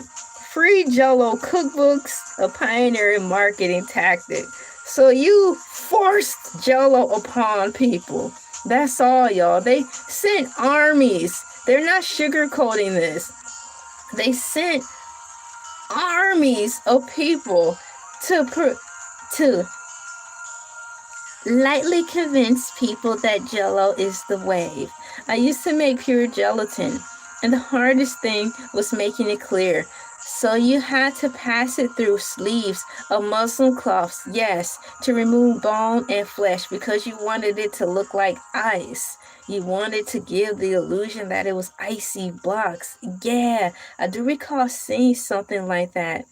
free Jello cookbooks, a pioneering marketing tactic. So you forced Jello upon people. That's all, y'all. They sent armies. They're not sugarcoating this. They sent armies of people to lightly convince people that Jello is the wave. I used to make pure gelatin, and the hardest thing was making it clear. So you had to pass it through sleeves of muslin cloths, yes, to remove bone and flesh because you wanted it to look like ice. You wanted to give the illusion that it was icy blocks. Yeah, I do recall seeing something like that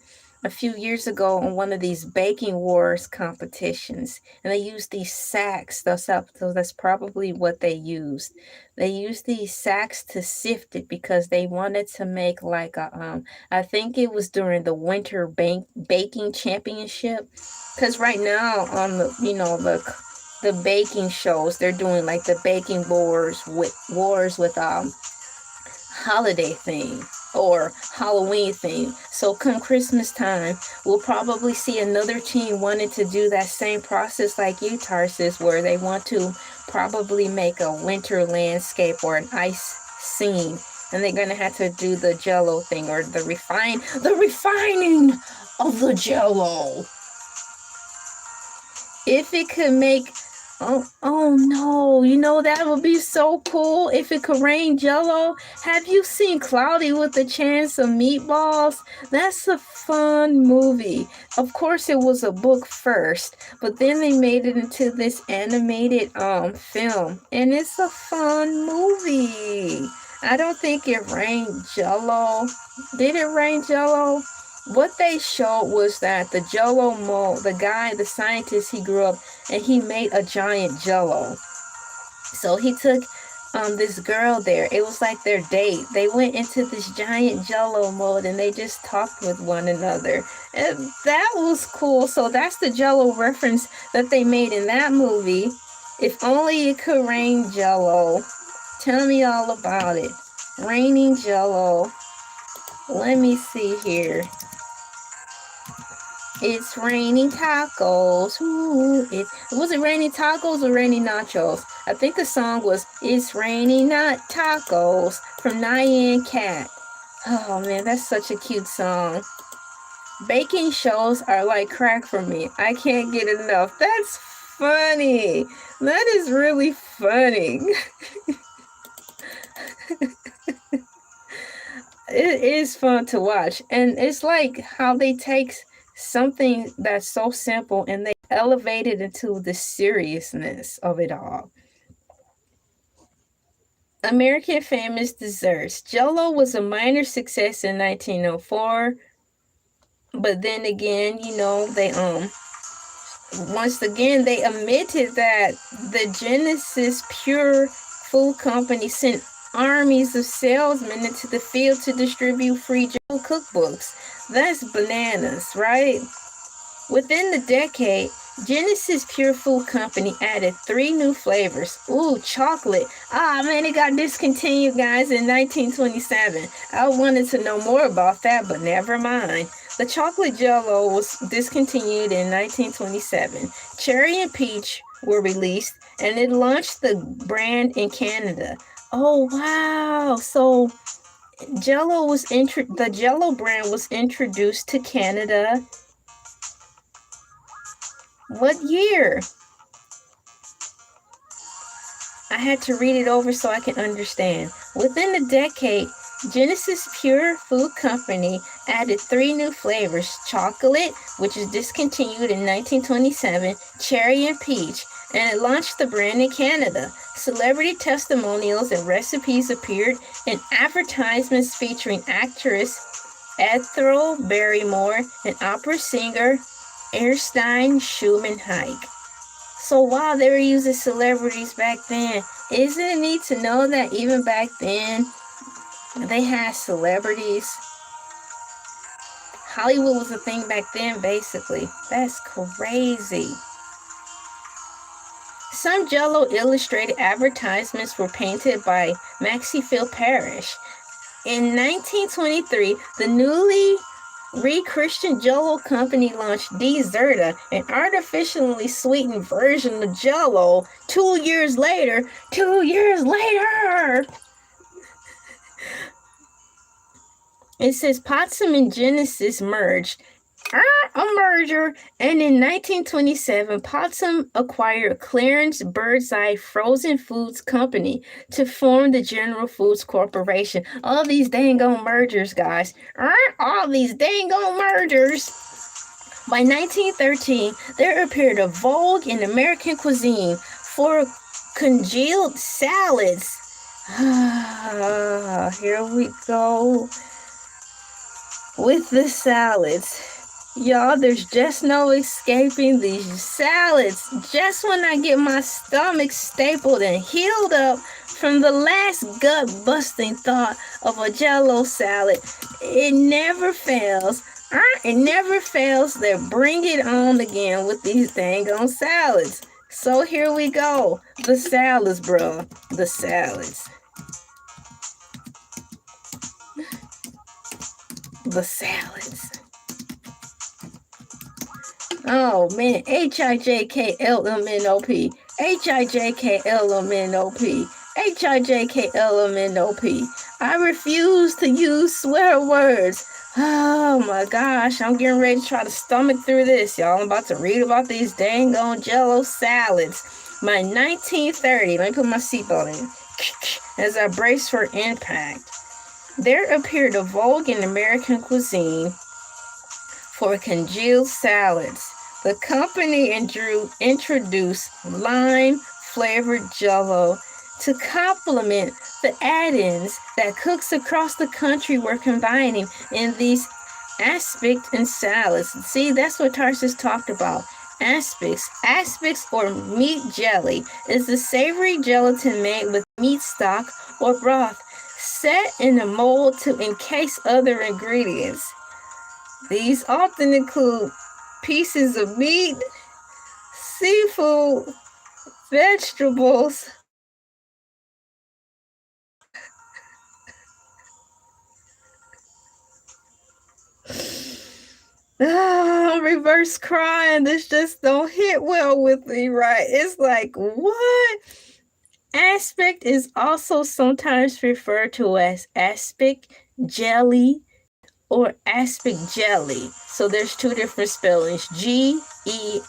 a few years ago on one of these baking wars competitions, and they used these sacks. So that's probably what they used. They used these sacks to sift it because they wanted to make like a I think it was during the winter baking championship, because right now on the baking shows, they're doing like the baking wars with holiday theme or Halloween theme. So come Christmas time, we'll probably see another team wanting to do that same process like you, Tarsus, where they want to probably make a winter landscape or an ice scene, and they're gonna have to do the Jello thing or the refining of the Jello. If it could make Oh no, that would be so cool if it could rain Jello. Have you seen Cloudy with a Chance of Meatballs? That's a fun movie. Of course it was a book first, but then they made it into this animated film, and it's a fun movie. I don't think it rained Jello. Did it rain Jello? What they showed was that the Jello mold, the scientist, he grew up and he made a giant Jello. So he took this girl there. It was like their date. They went into this giant Jello mold and they just talked with one another. And that was cool. So that's the Jello reference that they made in that movie. If only it could rain Jello. Tell me all about it. Raining Jello. Let me see here. It's raining tacos. Ooh, was it raining tacos or raining nachos? I think the song was It's Raining Not Tacos from Nyan Cat. Oh man, that's such a cute song. Baking shows are like crack for me. I can't get enough. That's funny. That is really funny. it is fun to watch. And it's like how they take something that's so simple and they elevate it into the seriousness of it all. American famous desserts. Jello was a minor success in 1904, but then again, they once again they admitted that the Genesis Pure Food Company sent armies of salesmen into the field to distribute free Jello cookbooks. That's bananas, right? Within the decade, Genesis Pure Food Company added 3 new flavors. Ooh, chocolate. Ah, man, it got discontinued, guys, in 1927. I wanted to know more about that, but never mind. The chocolate Jello was discontinued in 1927. Cherry and peach were released, and it launched the brand in Canada. Oh, wow. So the Jello brand was introduced to Canada. What year? I had to read it over so I can understand. Within a decade, Genesis Pure Food Company added 3 new flavors: chocolate, which is discontinued in 1927, cherry and peach, and it launched the brand in Canada. Celebrity testimonials and recipes appeared in advertisements featuring actress Ethel Barrymore and opera singer Erskine Schumann-Heike. So wow, they were using celebrities back then. Isn't it neat to know that even back then, they had celebrities? Hollywood was a thing back then, basically. That's crazy. Some Jello illustrated advertisements were painted by Maxfield Parrish. In 1923, the newly rechristened Jello company launched Ercerla, an artificially sweetened version of Jello. 2 years later, it says Potsdam and Genesis merged. A merger. And in 1927, Potsdam acquired Clarence Birdseye Frozen Foods Company to form the General Foods Corporation. All these dang on mergers, guys. All these dang on mergers. By 1913, there appeared a vogue in American cuisine for congealed salads. Here we go with the salads. Y'all, there's just no escaping these salads. Just when I get my stomach stapled and healed up from the last gut-busting thought of a Jello salad, it never fails. It never fails. They bring it on again with these dang on salads. So here we go. The salads, bro. The salads. The salads. Oh man, HIJKLMNOP, HIJKLMNOP, HIJKLMNOP. I refuse to use swear words. Oh my gosh, I'm getting ready to try to stomach through this, y'all. I'm about to read about these dang on Jello salads. My 1930, let me put my seatbelt in, as I brace for impact. There appeared a vogue in American cuisine for congealed salads. The company introduced lime-flavored Jello to complement the add-ins that cooks across the country were combining in these aspics and salads. See, that's what Tarsus talked about. Aspics. Aspics, or meat jelly, is a savory gelatin made with meat stock or broth set in a mold to encase other ingredients. These often include pieces of meat, seafood, vegetables, reverse crying. This just don't hit well with me, right? It's like, what? Aspic is also sometimes referred to as aspic jelly or aspic jelly. So there's 2 different spellings, GEL-EE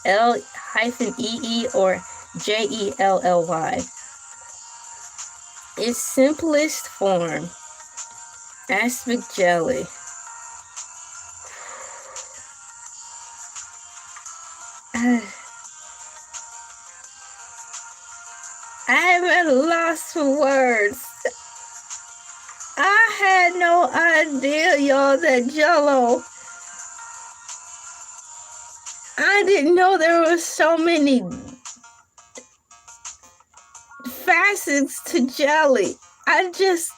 or JELLY. Its simplest form Aspic jelly. I am at a loss for words. I had no idea, y'all, that Jello. I didn't know there were so many facets to jelly. I just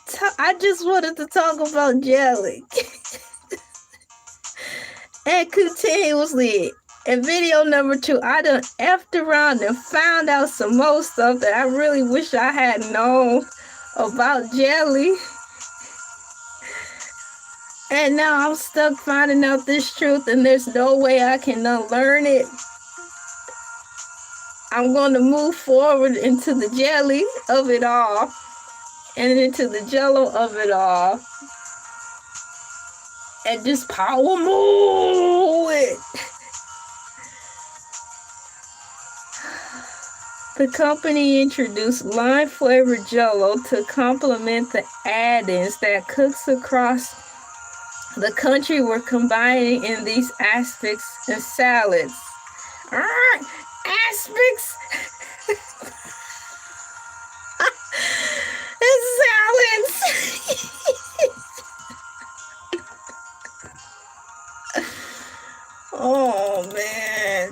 wanted to talk about jelly. And continuously, in video number 2, I done effed around and found out some more stuff that I really wish I had known about jelly. And now I'm stuck finding out this truth, and there's no way I can unlearn it. I'm going to move forward into the jelly of it all and into the Jello of it all and just power move it. The company introduced lime-flavored Jello to complement the add-ins that cooks across the country were combining in these aspics and salads. Aspics and salads. Oh man.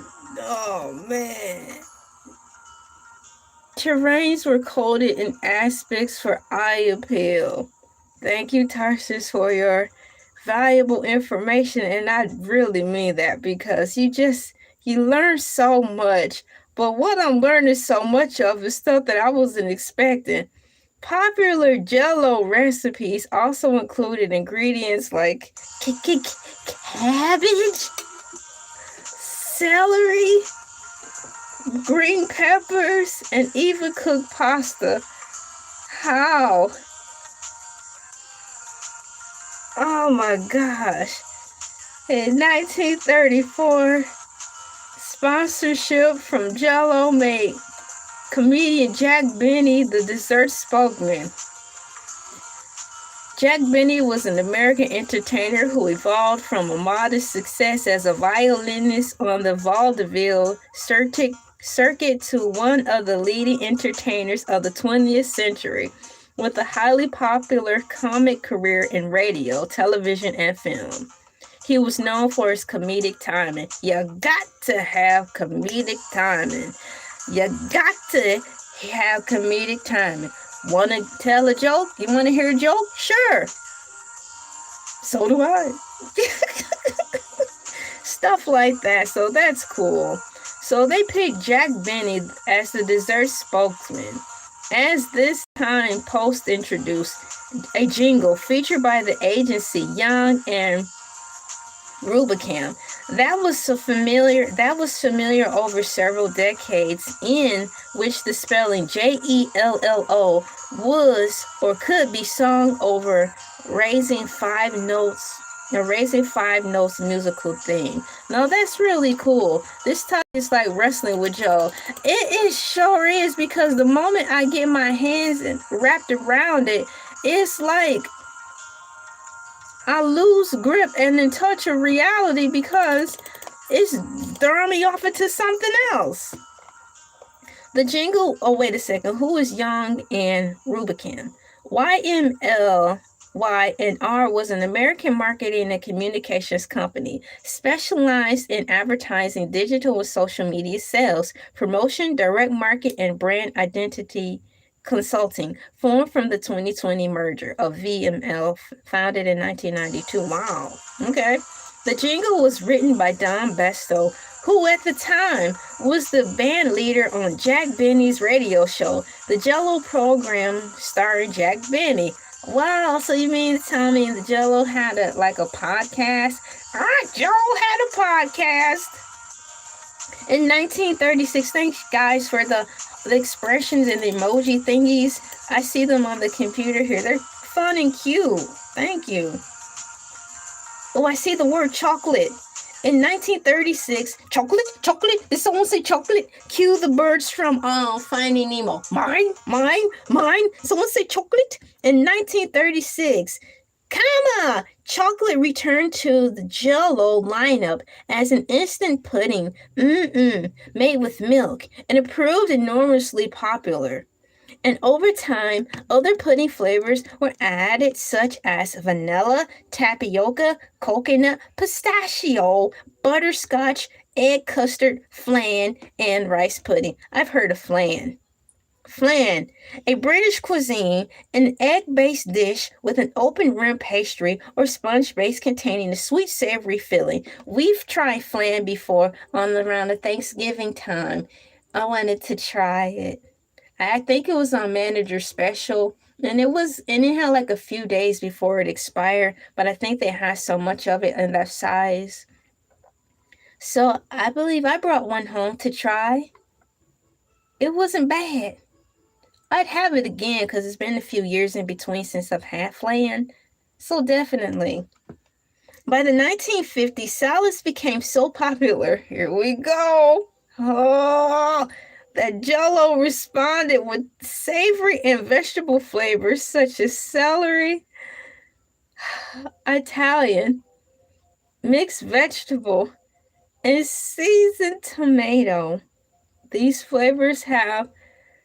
Terrains were coated in aspics for eye appeal. Thank you, Tarsus, for your valuable information, and I really mean that, because you learn so much. But what I'm learning so much of is stuff that I wasn't expecting. Popular Jello recipes also included ingredients like cabbage, celery, green peppers, and even cooked pasta. How? Oh my gosh. In 1934, sponsorship from Jello made comedian Jack Benny the dessert spokesman. Jack Benny was an American entertainer who evolved from a modest success as a violinist on the vaudeville circuit to one of the leading entertainers of the 20th century, with a highly popular comic career in radio, television, and film. He was known for his comedic timing. You got to have comedic timing. You got to have comedic timing. Want to tell a joke? You want to hear a joke? Sure. So do I. Stuff like that. So that's cool. So they picked Jack Benny as the dessert spokesman. As this time Post introduced a jingle featured by the agency Young and Rubicam that was familiar over several decades, in which the spelling Jello was or could be sung over raising five notes musical theme. Now that's really cool. This time is like wrestling with Joe. It sure is, because the moment I get my hands wrapped around it, it's like I lose grip and in touch of reality, because it's throwing me off into something else. The jingle, oh wait a second, who is Young and Rubicam? YMLY&R was an American marketing and communications company specialized in advertising, digital and social media sales, promotion, direct market, and brand identity consulting, formed from the 2020 merger of VML, founded in 1992. Wow. Okay. The jingle was written by Don Besto, who at the time was the band leader on Jack Benny's radio show, the Jello program starring Jack Benny. Wow, so you mean to tell me the Jello had a podcast? All right, Jello had a podcast. In 1936, thanks guys for the expressions and the emoji thingies. I see them on the computer here. They're fun and cute. Thank you. Oh, I see the word chocolate. In 1936, chocolate? Did someone say chocolate? Cue the birds from Finding Nemo. Mine. Someone say chocolate? In 1936, Comma! Chocolate returned to the Jello lineup as an instant pudding, made with milk, and it proved enormously popular. And over time, other pudding flavors were added, such as vanilla, tapioca, coconut, pistachio, butterscotch, egg custard, flan, and rice pudding. I've heard of flan. Flan, a British cuisine, an egg-based dish with an open rim pastry or sponge base containing a sweet savory filling. We've tried flan before around the Thanksgiving time. I wanted to try it. I think it was on Manager Special, and it had like a few days before it expired, but I think they had so much of it in that size. So I believe I brought one home to try. It wasn't bad. I'd have it again because it's been a few years in between since I've had flan. So definitely. By the 1950s, salads became so popular. Here we go. Oh, that Jello responded with savory and vegetable flavors such as celery, Italian, mixed vegetable, and seasoned tomato. These flavors have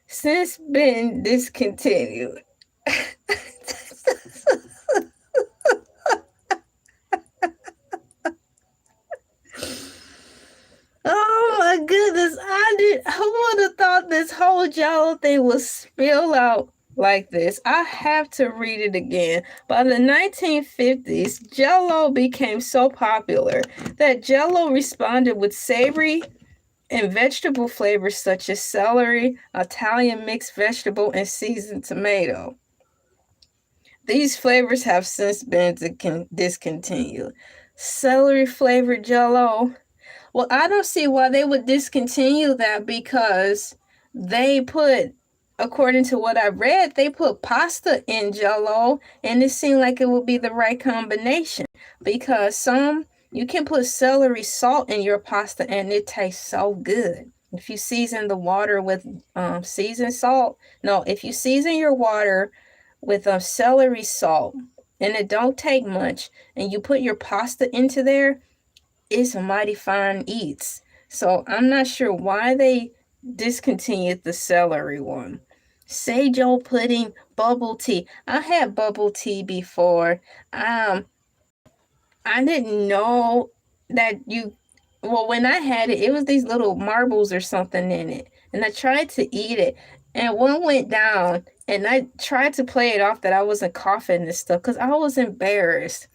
since been discontinued. Oh my goodness, I would have thought this whole Jello thing would spill out like this. I have to read it again. By the 1950s, Jello became so popular that Jello responded with savory and vegetable flavors such as celery, Italian mixed vegetable, and seasoned tomato. These flavors have since been discontinued. Celery flavored Jello. Well, I don't see why they would discontinue that because they put, according to what I read, they put pasta in Jello, and it seemed like it would be the right combination because you can put celery salt in your pasta and it tastes so good. If you season the water with seasoned salt, no, if you season your water with celery salt and it don't take much, and you put your pasta into there, it's a mighty fine eats. So I'm not sure why they discontinued the celery one. Sage-o pudding, bubble tea. I had bubble tea before. I didn't know that when I had it, it was these little marbles or something in it. And I tried to eat it. And one went down. And I tried to play it off that I wasn't coughing and stuff because I was embarrassed.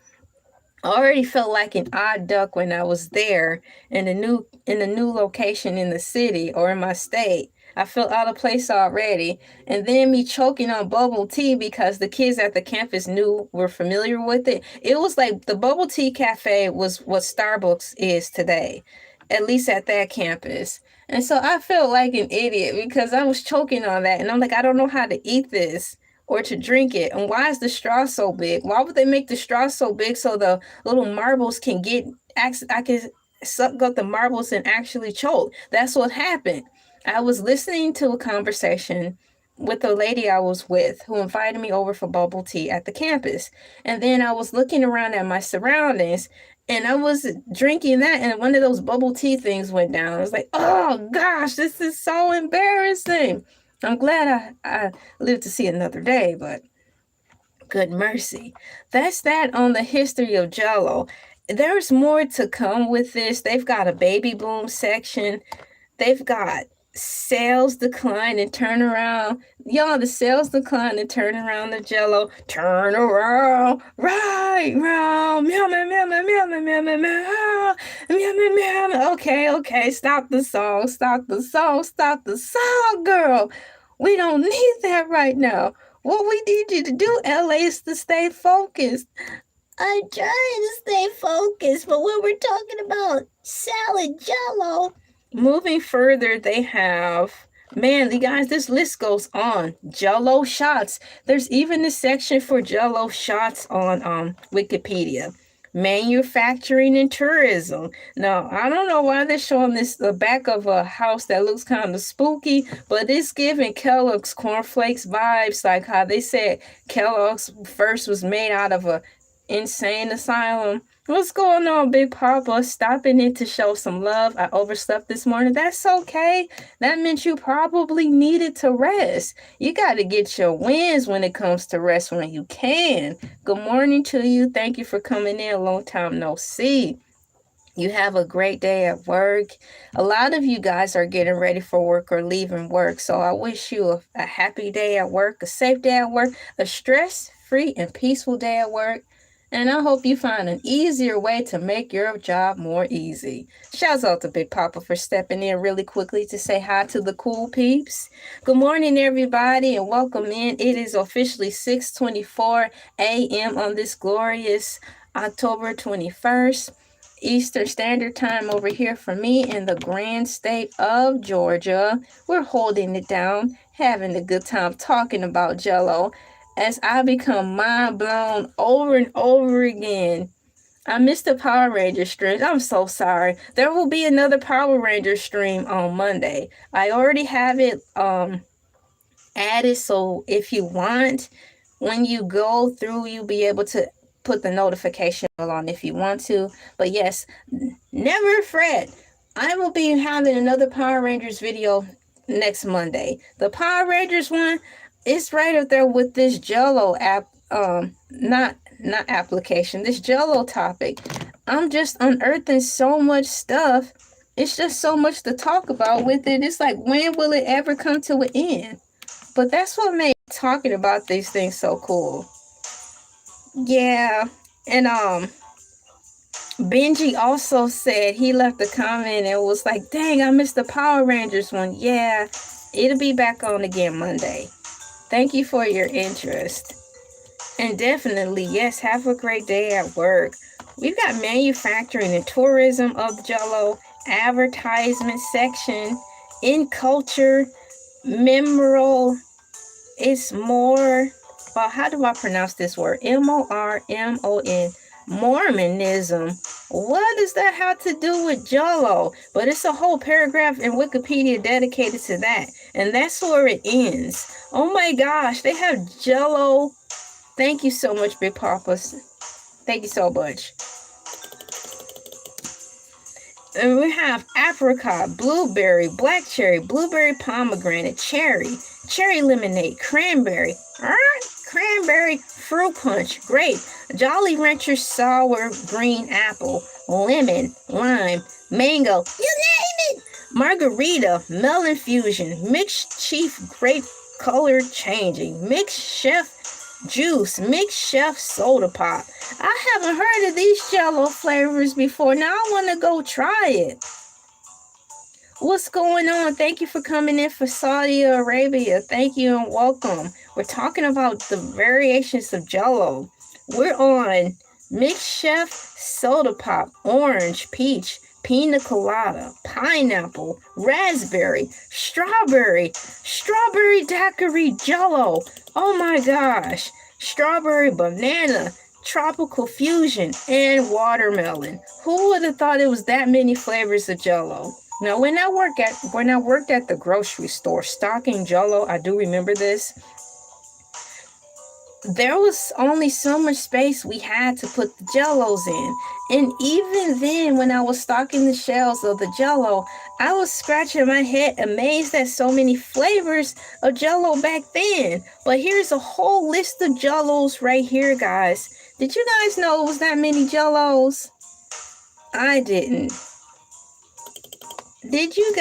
I already felt like an odd duck when I was there in the new location in the city or in my state. I felt out of place already. And then me choking on bubble tea because the kids at the campus were familiar with it. It was like the bubble tea cafe was what Starbucks is today, at least at that campus. And so I felt like an idiot because I was choking on that. And I'm like, I don't know how to eat this or to drink it. And why is the straw so big? Why would they make the straw so big so the little marbles I can suck up the marbles and actually choke? That's what happened. I was listening to a conversation with a lady I was with who invited me over for bubble tea at the campus. And then I was looking around at my surroundings and I was drinking that, and one of those bubble tea things went down. I was like, oh gosh, this is so embarrassing. I'm glad I lived to see another day, but good mercy. That's that on the history of Jello. There's more to come with this. They've got a baby boom section. They've got sales decline and turn around. Y'all, the sales decline and turn around the Jello. Turn around, right round. Meow, meow, meow, meow, meow, meow, meow, meow, meow, meow, meow, meow. Okay, stop the song, stop the song, girl. We don't need that right now. What we need you to do, LA, is to stay focused. I'm trying to stay focused, but when we're talking about salad Jello, moving further, they have, man, you guys, this list goes on. Jello shots. There's even a section for Jello shots on Wikipedia. Manufacturing and tourism. Now, I don't know why they're showing the back of a house that looks kind of spooky, but it's giving Kellogg's cornflakes vibes, like how they said Kellogg's first was made out of a insane asylum. What's going on, Big Papa? Stopping in to show some love. I overslept this morning. That's okay. That meant you probably needed to rest. You got to get your wins when it comes to rest when you can. Good morning to you. Thank you for coming in. Long time no see. You have a great day at work. A lot of you guys are getting ready for work or leaving work. So I wish you a happy day at work, a safe day at work, a stress-free and peaceful day at work. And I hope you find an easier way to make your job more easy. Shouts out to Big Papa for stepping in really quickly to say hi to the cool peeps. Good morning, everybody, and welcome in. It is officially 6:24 a.m. on this glorious October 21st. Eastern Standard Time over here for me in the grand state of Georgia. We're holding it down, having a good time talking about Jello as I become mind blown over and over again. I missed the Power Ranger streams. I'm so sorry. There will be another Power Ranger stream on Monday. I already have it added, so if you want, when you go through, you'll be able to put the notification on if you want to. But yes, never fret. I will be having another Power Rangers video next Monday. The Power Rangers one is right up there with this Jello app, not application, this Jello topic. I'm just unearthing so much stuff. It's just so much to talk about with it. It's like, when will it ever come to an end? But that's what made talking about these things so cool. Yeah, and Benji also said, he left a comment and was like, dang, I missed the Power Rangers one. Yeah, it'll be back on again Monday. Thank you for your interest. And definitely, yes, have a great day at work. We've got manufacturing and tourism of Jello, advertisement section, in culture, memorial. It's more, well, how do I pronounce this word? M-O-R-M-O-N, Mormonism. What does that have to do with Jello? But it's a whole paragraph in Wikipedia dedicated to that. And that's where it ends. Oh my gosh, they have Jello. Thank you so much, Big Papas. Thank you so much. And we have apricot, blueberry, black cherry, blueberry pomegranate, cherry, cherry lemonade, cranberry, cranberry fruit punch, grape, Jolly Rancher sour green apple, lemon, lime, mango, you name it, margarita, melon fusion, mixed chief grape color changing, mixed chef juice, mixed chef soda pop. I haven't heard of these Jello flavors before. Now I want to go try it. What's going on? Thank you for coming in for Saudi Arabia. Thank you and welcome. We're talking about the variations of Jello. We're on mixed chef soda pop, orange, peach, pina colada, pineapple, raspberry, strawberry daiquiri Jello. Oh my gosh. Strawberry banana, tropical fusion, and watermelon. Who would have thought it was that many flavors of Jello? Now, when I worked at the grocery store stocking Jello, I do remember this. There was only so much space we had to put the Jellos in. And even then, when I was stocking the shelves of the Jello, I was scratching my head, amazed at so many flavors of Jello back then. But here's a whole list of Jellos right here, guys. Did you guys know it was that many Jellos? I didn't. Did you?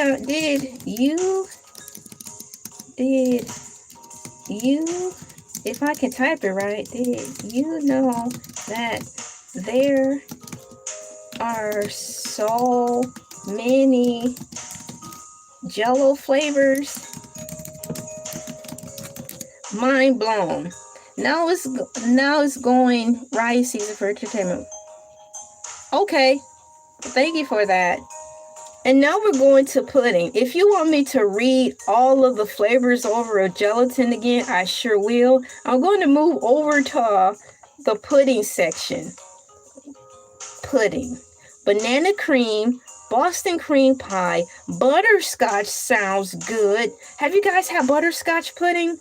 If I can type it right, did you know that there are so many Jello flavors? Mind blown. Now it's going right season for entertainment. Okay, thank you for that. And now we're going to pudding. If you want me to read all of the flavors over of gelatin again, I sure will. I'm going to move over to the pudding section. Pudding. Banana cream, Boston cream pie, butterscotch sounds good. Have you guys had butterscotch pudding?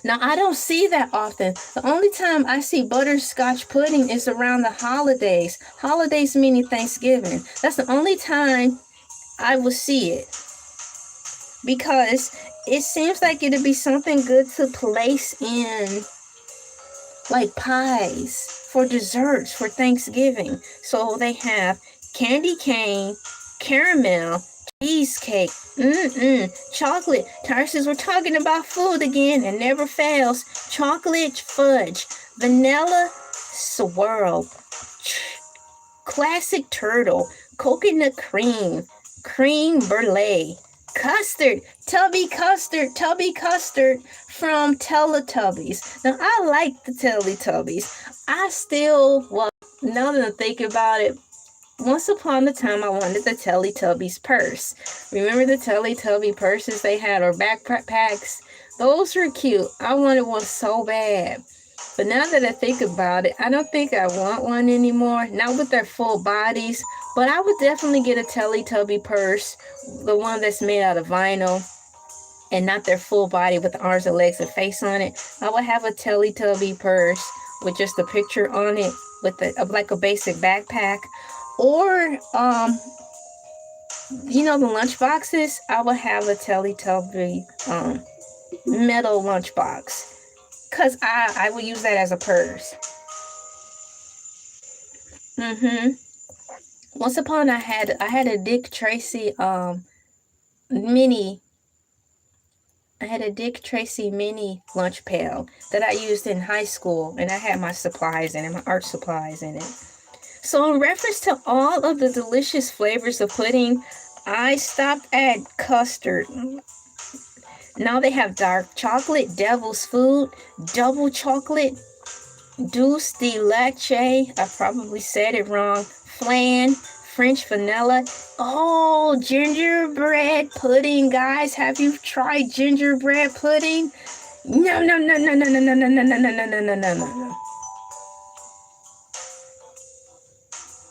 Now, I don't see that often. The only time I see butterscotch pudding is around the holidays. Holidays meaning Thanksgiving. That's the only time I will see it. Because it seems like it'd be something good to place in like pies for desserts for Thanksgiving. So they have candy cane, caramel, cheesecake, chocolate. Tarsus, we're talking about food again and never fails. Chocolate fudge, vanilla swirl, classic turtle, coconut cream, cream brulee, custard, tubby custard from Teletubbies. Now, I like the Teletubbies. Well, now that I think about it, once upon a time, I wanted the Teletubbies purse. Remember the Teletubby purses they had, or backpacks? Those were cute. I wanted one so bad. But now that I think about it, I don't think I want one anymore. Not with their full bodies. But I would definitely get a Teletubby purse. The one that's made out of vinyl. And not their full body with the arms and legs and face on it. I would have a Teletubby purse with just a picture on it. With like a basic backpack. Or, you know, the lunch boxes, I would have a Teletubby metal lunchbox. Because I would use that as a purse. Once upon I had a Dick Tracy mini. I had a Dick Tracy mini lunch pail that I used in high school. And I had my supplies in it, my art supplies in it. So in reference to all of the delicious flavors of pudding, I stopped at custard. Now they have dark chocolate, devil's food, double chocolate, dulce de leche, I probably said it wrong, flan, French vanilla. Oh, gingerbread pudding, guys. Have you tried gingerbread pudding? No.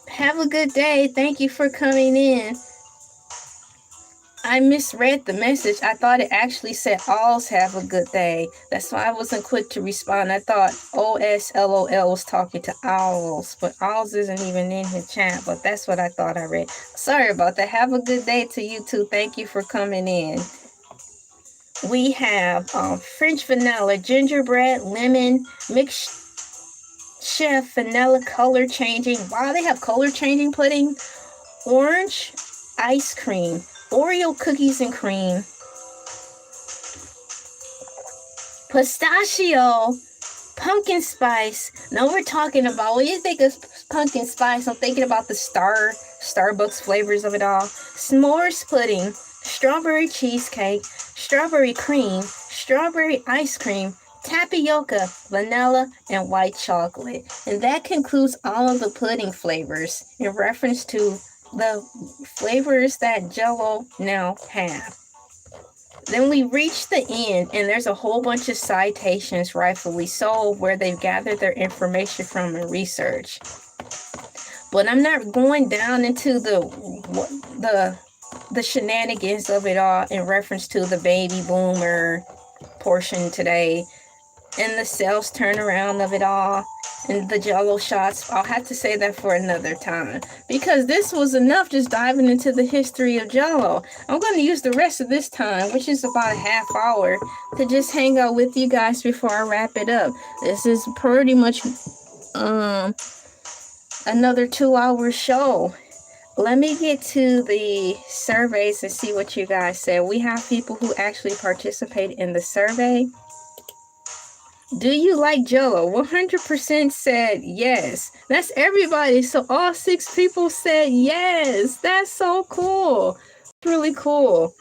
Have a good day. Thank you for coming in. I misread the message. I thought it actually said alls have a good day. That's why I wasn't quick to respond. I thought OSLOL was talking to owls, but owls isn't even in his chat, but that's what I thought I read. Sorry about that. Have a good day to you too. Thank you for coming in. We have French vanilla, gingerbread, lemon, mixed chef vanilla color changing. Wow, they have color changing pudding. Orange ice cream, Oreo cookies and cream, pistachio, pumpkin spice. Now we're talking about, when you think of pumpkin spice, I'm thinking about the Starbucks flavors of it all. S'mores pudding, strawberry cheesecake, strawberry cream, strawberry ice cream, tapioca, vanilla, and white chocolate. And that concludes all of the pudding flavors in reference to the flavors that Jello now have. Then we reach the end, and there's a whole bunch of citations, rightfully so, where they've gathered their information from and research. But I'm not going down into the shenanigans of it all in reference to the baby boomer portion today, and the sales turnaround of it all, and the Jello shots. I'll have to say that for another time, because this was enough just diving into the history of Jello. I'm going to use the rest of this time, which is about a half hour, to just hang out with you guys before I wrap it up. This is pretty much another 2-hour show. Let me get to the surveys and see what you guys said. We have people who actually participate in the survey. Do you like Jello? 100% said yes. That's everybody. So all 6 people said yes. That's so cool. Really cool.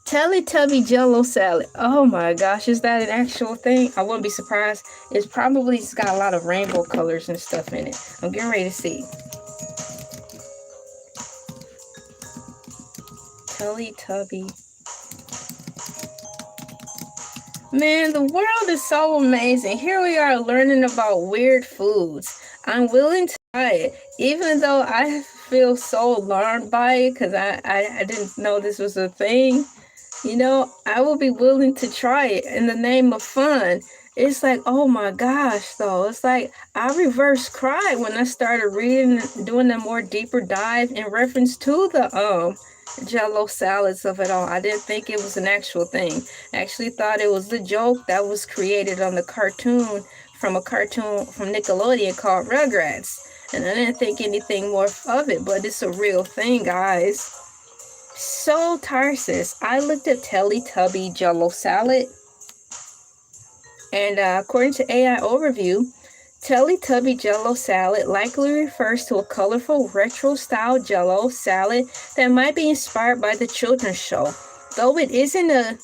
Teletubby Jello salad. Oh my gosh, is that an actual thing? I wouldn't be surprised. It's got a lot of rainbow colors and stuff in it. I'm getting ready to see. Teletubby. Man, the world is so amazing. Here we are learning about weird foods. I'm willing to try it, even though I feel so alarmed by it because I didn't know this was a thing. You know, I will be willing to try it in the name of fun. it's like, oh my gosh, though. It's like I reverse cried when I started reading, doing a more deeper dive in reference to the Jello salads of it all. I didn't think it was an actual thing. I actually thought it was the joke that was created on the cartoon from Nickelodeon called Rugrats. And I didn't think anything more of it, but it's a real thing, guys. So, Tarsus, I looked at Teletubby Jello salad. And according to AI Overview, Teletubby Jello salad likely refers to a colorful retro-style Jello salad that might be inspired by the children's show. Though it isn't a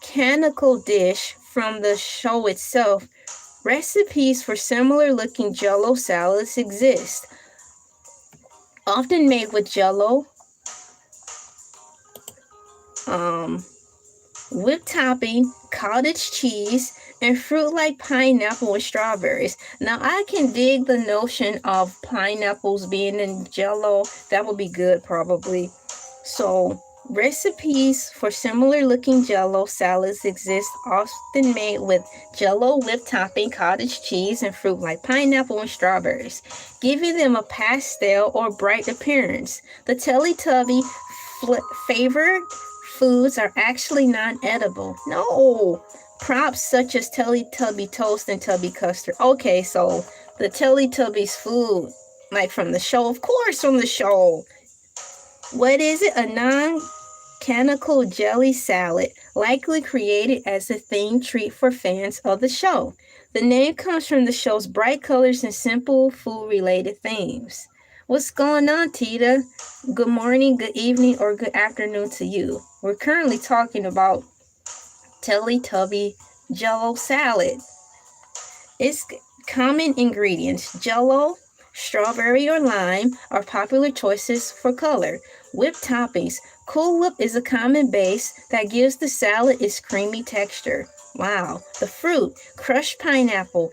canonical dish from the show itself, recipes for similar-looking Jello salads exist, often made with Jello, whipped topping, cottage cheese, and fruit like pineapple and strawberries. Now, I can dig the notion of pineapples being in Jello. That would be good, probably. So, recipes for similar looking Jello salads exist, often made with Jello, whipped topping, cottage cheese, and fruit like pineapple and strawberries, giving them a pastel or bright appearance. The Teletubby favored foods are actually non-edible. No! Props such as Teletubby toast and Tubby custard. Okay, so the Teletubbies food, like from the show, of course from the show. What is it? A non-canonical jelly salad, likely created as a themed treat for fans of the show. The name comes from the show's bright colors and simple food-related themes. What's going on, Tita? Good morning, good evening, or good afternoon to you. We're currently talking about Teletubby Jello salad. Its common ingredients: Jello, strawberry or lime are popular choices for color. Whipped toppings. Cool Whip is a common base that gives the salad its creamy texture. Wow. The fruit: crushed pineapple,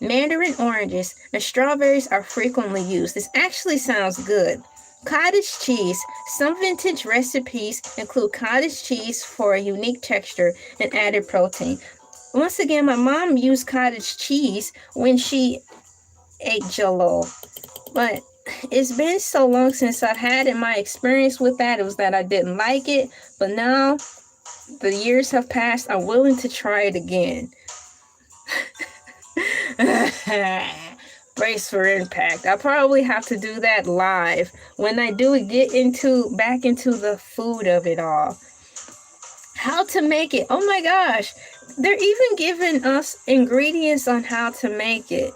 mandarin oranges, and strawberries are frequently used. This actually sounds good. Cottage cheese. Some vintage recipes include cottage cheese for a unique texture and added protein. Once again, my mom used cottage cheese when she ate Jello, but it's been so long since I've had it. My experience with that was that I didn't like it, but now the years have passed. I'm willing to try it again. Brace for impact. I probably have to do that live when I do get back into the food of it all. How to make it. Oh my gosh. They're even giving us ingredients on how to make it.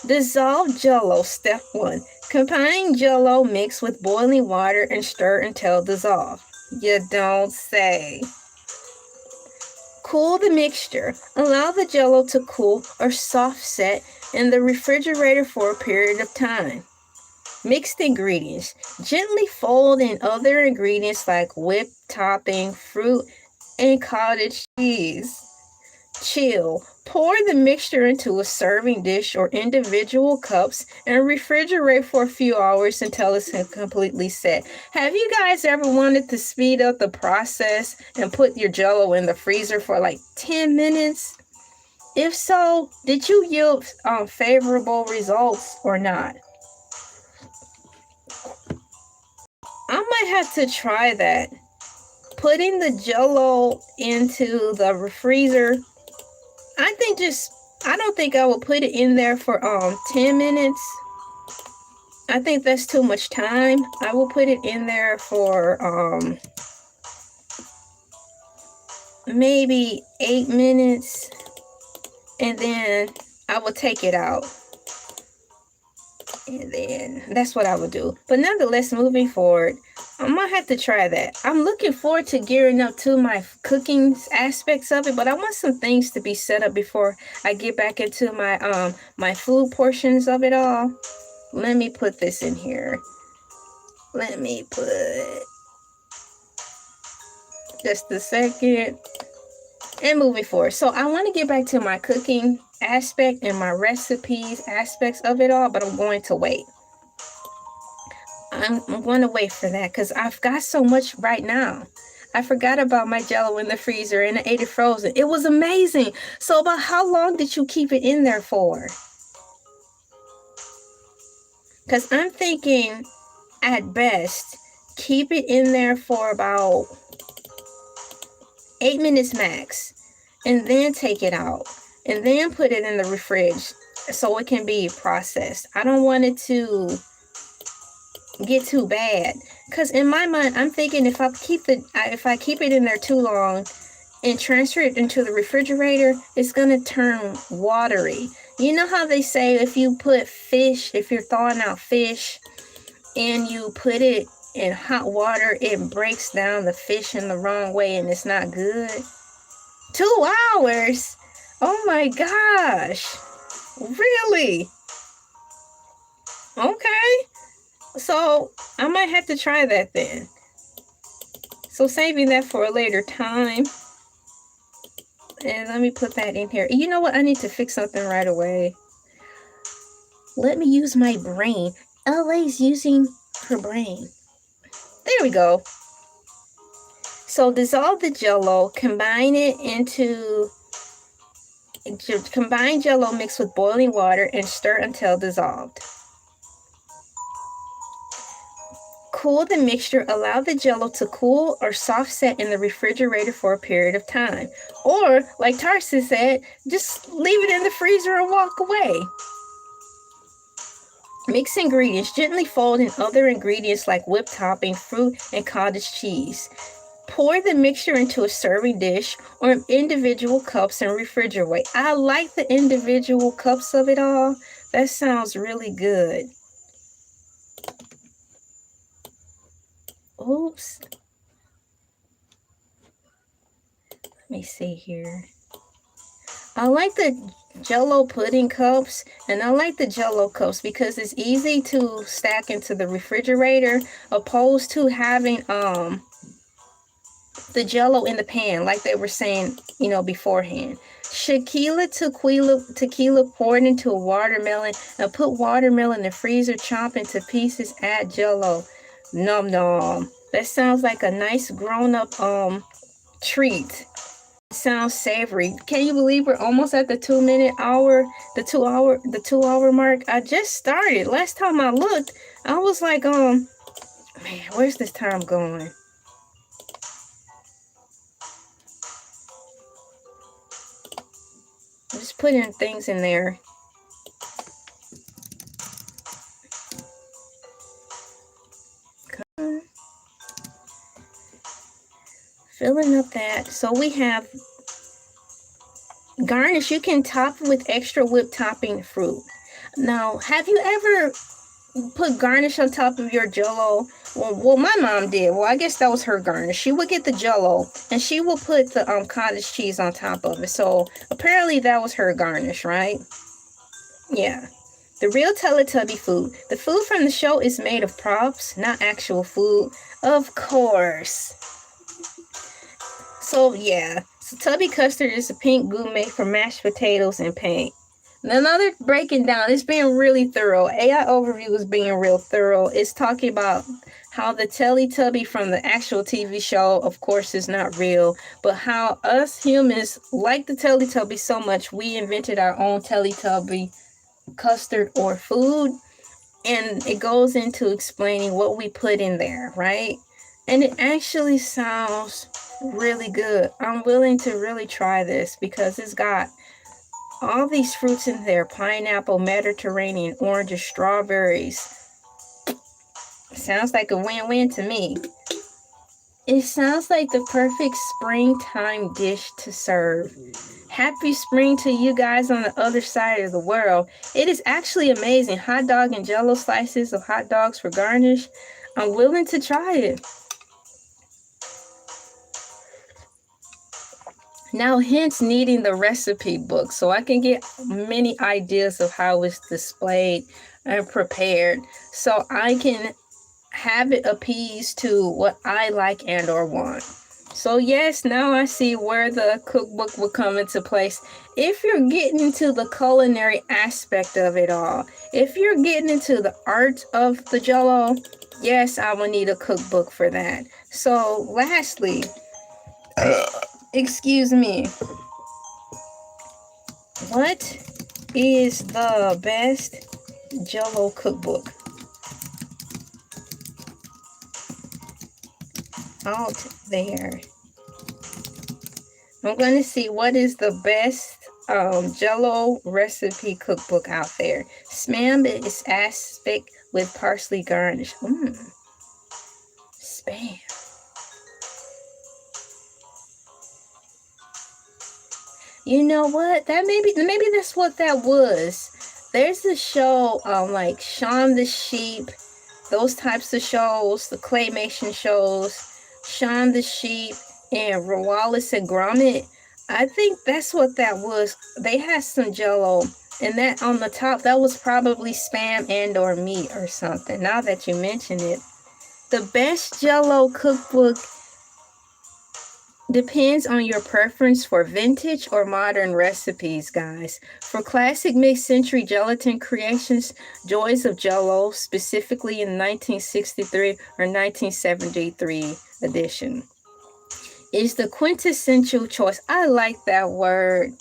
Dissolve Jello. Step 1. Combine Jello mixed with boiling water and stir until dissolved. You don't say. Cool the mixture. Allow the Jello to cool or soft set in the refrigerator for a period of time. Mixed ingredients. Gently fold in other ingredients like whipped topping, fruit, and cottage cheese. Chill. Pour the mixture into a serving dish or individual cups and refrigerate for a few hours until it's completely set. Have you guys ever wanted to speed up the process and put your Jello in the freezer for like 10 minutes? If so, did you yield favorable results or not? I might have to try that. Putting the Jello into the freezer, I don't think I will put it in there for 10 minutes. I think that's too much time. I will put it in there for maybe 8 minutes, and then I will take it out. And then that's what I would do. But nonetheless, moving forward, I might have to try that. I'm looking forward to gearing up to my cooking aspects of it, but I want some things to be set up before I get back into my my food portions of it all. Let me put this in here. Let me put just a second. And moving forward. So I want to get back to my cooking aspect and my recipes aspects of it all, but I'm going to wait. I'm going to wait for that because I've got so much right now. I forgot about my Jello in the freezer and I ate it frozen. It was amazing. So about how long did you keep it in there for? Because I'm thinking at best, keep it in there for about 8 minutes max. And then take it out. And then put it in the fridge so it can be processed. I don't want it to get too bad, because in my mind I'm thinking if I keep it in there too long and transfer it into the refrigerator, it's gonna turn watery. You know how they say if you put fish, if you're thawing out fish and you put it in hot water, it breaks down the fish in the wrong way and it's not good? 2 hours? Oh my gosh, really? Okay. So I might have to try that then. So saving that for a later time. And let me put that in here. You know what? I need to fix something right away. Let me use my brain. LA's using her brain. There we go. So dissolve the Jello, combine Jello mixed with boiling water and stir until dissolved. Cool the mixture, allow the Jello to cool or soft set in the refrigerator for a period of time. Or, like Tarsis said, just leave it in the freezer and walk away. Mix ingredients. Gently fold in other ingredients like whipped topping, fruit, and cottage cheese. Pour the mixture into a serving dish or individual cups and refrigerate. I like the individual cups of it all. That sounds really good. Oops. Let me see here. I like the Jello pudding cups and I like the Jello cups because it's easy to stack into the refrigerator opposed to having the Jello in the pan like they were saying, you know, beforehand. Tequila poured into a watermelon and put watermelon in the freezer, chop into pieces, add Jello. Nom nom. That sounds like a nice grown-up treat. It sounds savory. Can you believe we're almost at the 2 hour mark? I just started. Last time I looked, I was like, man, where's this time going? I'm just putting things in there. Filling up that. So we have garnish. You can top it with extra whipped topping fruit. Now, have you ever put garnish on top of your Jello? Well, my mom did. Well, I guess that was her garnish. She would get the Jello and she would put the cottage cheese on top of it. So apparently that was her garnish, right? Yeah. The real Teletubby food. The food from the show is made of props, not actual food. Of course. So yeah, so Tubby custard is a pink goo made from mashed potatoes and paint. Now, another breaking down, it's being really thorough. AI overview is being real thorough. It's talking about how the Teletubby from the actual TV show, of course, is not real, but how us humans like the Teletubby so much, we invented our own Teletubby custard or food, and it goes into explaining what we put in there, right? And it actually sounds really good. I'm willing to really try this because it's got all these fruits in there: pineapple, Mediterranean, oranges, strawberries. Sounds like a win-win to me. It sounds like the perfect springtime dish to serve. Happy spring to you guys on the other side of the world. It is actually amazing. Hot dog and Jello slices of hot dogs for garnish. I'm willing to try it. Now, hence needing the recipe book so I can get many ideas of how it's displayed and prepared so I can have it appease to what I like and or want. So yes, now I see where the cookbook will come into place. If you're getting into the culinary aspect of it all, if you're getting into the art of the Jello, yes, I will need a cookbook for that. So lastly, Excuse me. What is the best Jello cookbook out there? I'm going to see what is the best Jello recipe cookbook out there. Spam is aspic with parsley garnish. Spam. You know what? That maybe that's what that was. There's a show like Shaun the Sheep, those types of shows, the claymation shows, Shaun the Sheep and Wallace and Gromit. I think that's what that was. They had some Jello, and that on the top, that was probably Spam and or meat or something. Now that you mention it, the best Jello cookbook depends on your preference for vintage or modern recipes, guys. For classic mid-century gelatin creations, Joys of Jello, specifically in 1963 or 1973 edition, is the quintessential choice. I like that word,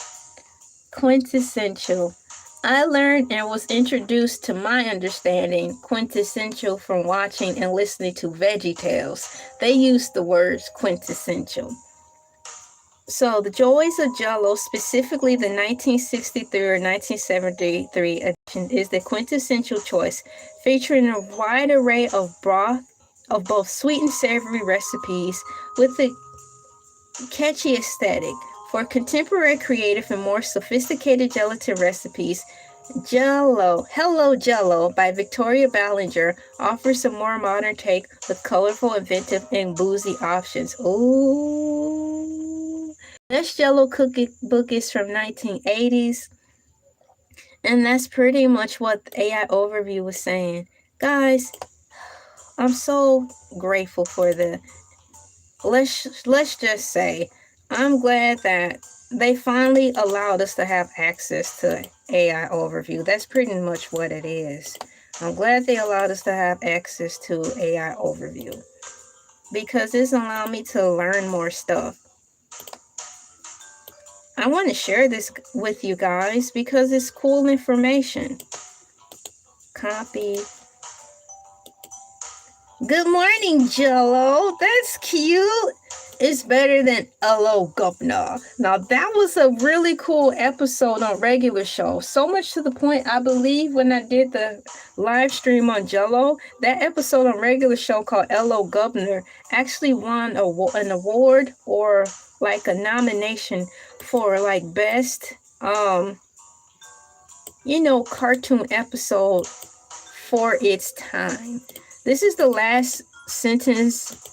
quintessential. I learned and was introduced to my understanding quintessential from watching and listening to VeggieTales. They use the words quintessential. So the Joys of Jello, specifically the 1963 or 1973 edition, is the quintessential choice, featuring a wide array of broth of both sweet and savory recipes with a catchy aesthetic. For contemporary creative and more sophisticated gelatin recipes, Jello, Hello Jello by Victoria Ballinger offers a more modern take with colorful, inventive, and boozy options. Ooh. This Jello cookbook is from 1980s. And that's pretty much what the AI overview was saying. Guys, I'm so grateful for the, let's just say, I'm glad that they finally allowed us to have access to AI overview. That's pretty much what it is. I'm glad they allowed us to have access to AI overview because it's allowed me to learn more stuff. I want to share this with you guys because it's cool information. Copy. Good morning, Jello. That's cute. It's better than Hello Governor. Now, that was a really cool episode on regular show. So much to the point, I believe when I did the live stream on Jello, that episode on regular show called Hello Governor actually won an award or like a nomination for like best, cartoon episode for its time. This is the last sentence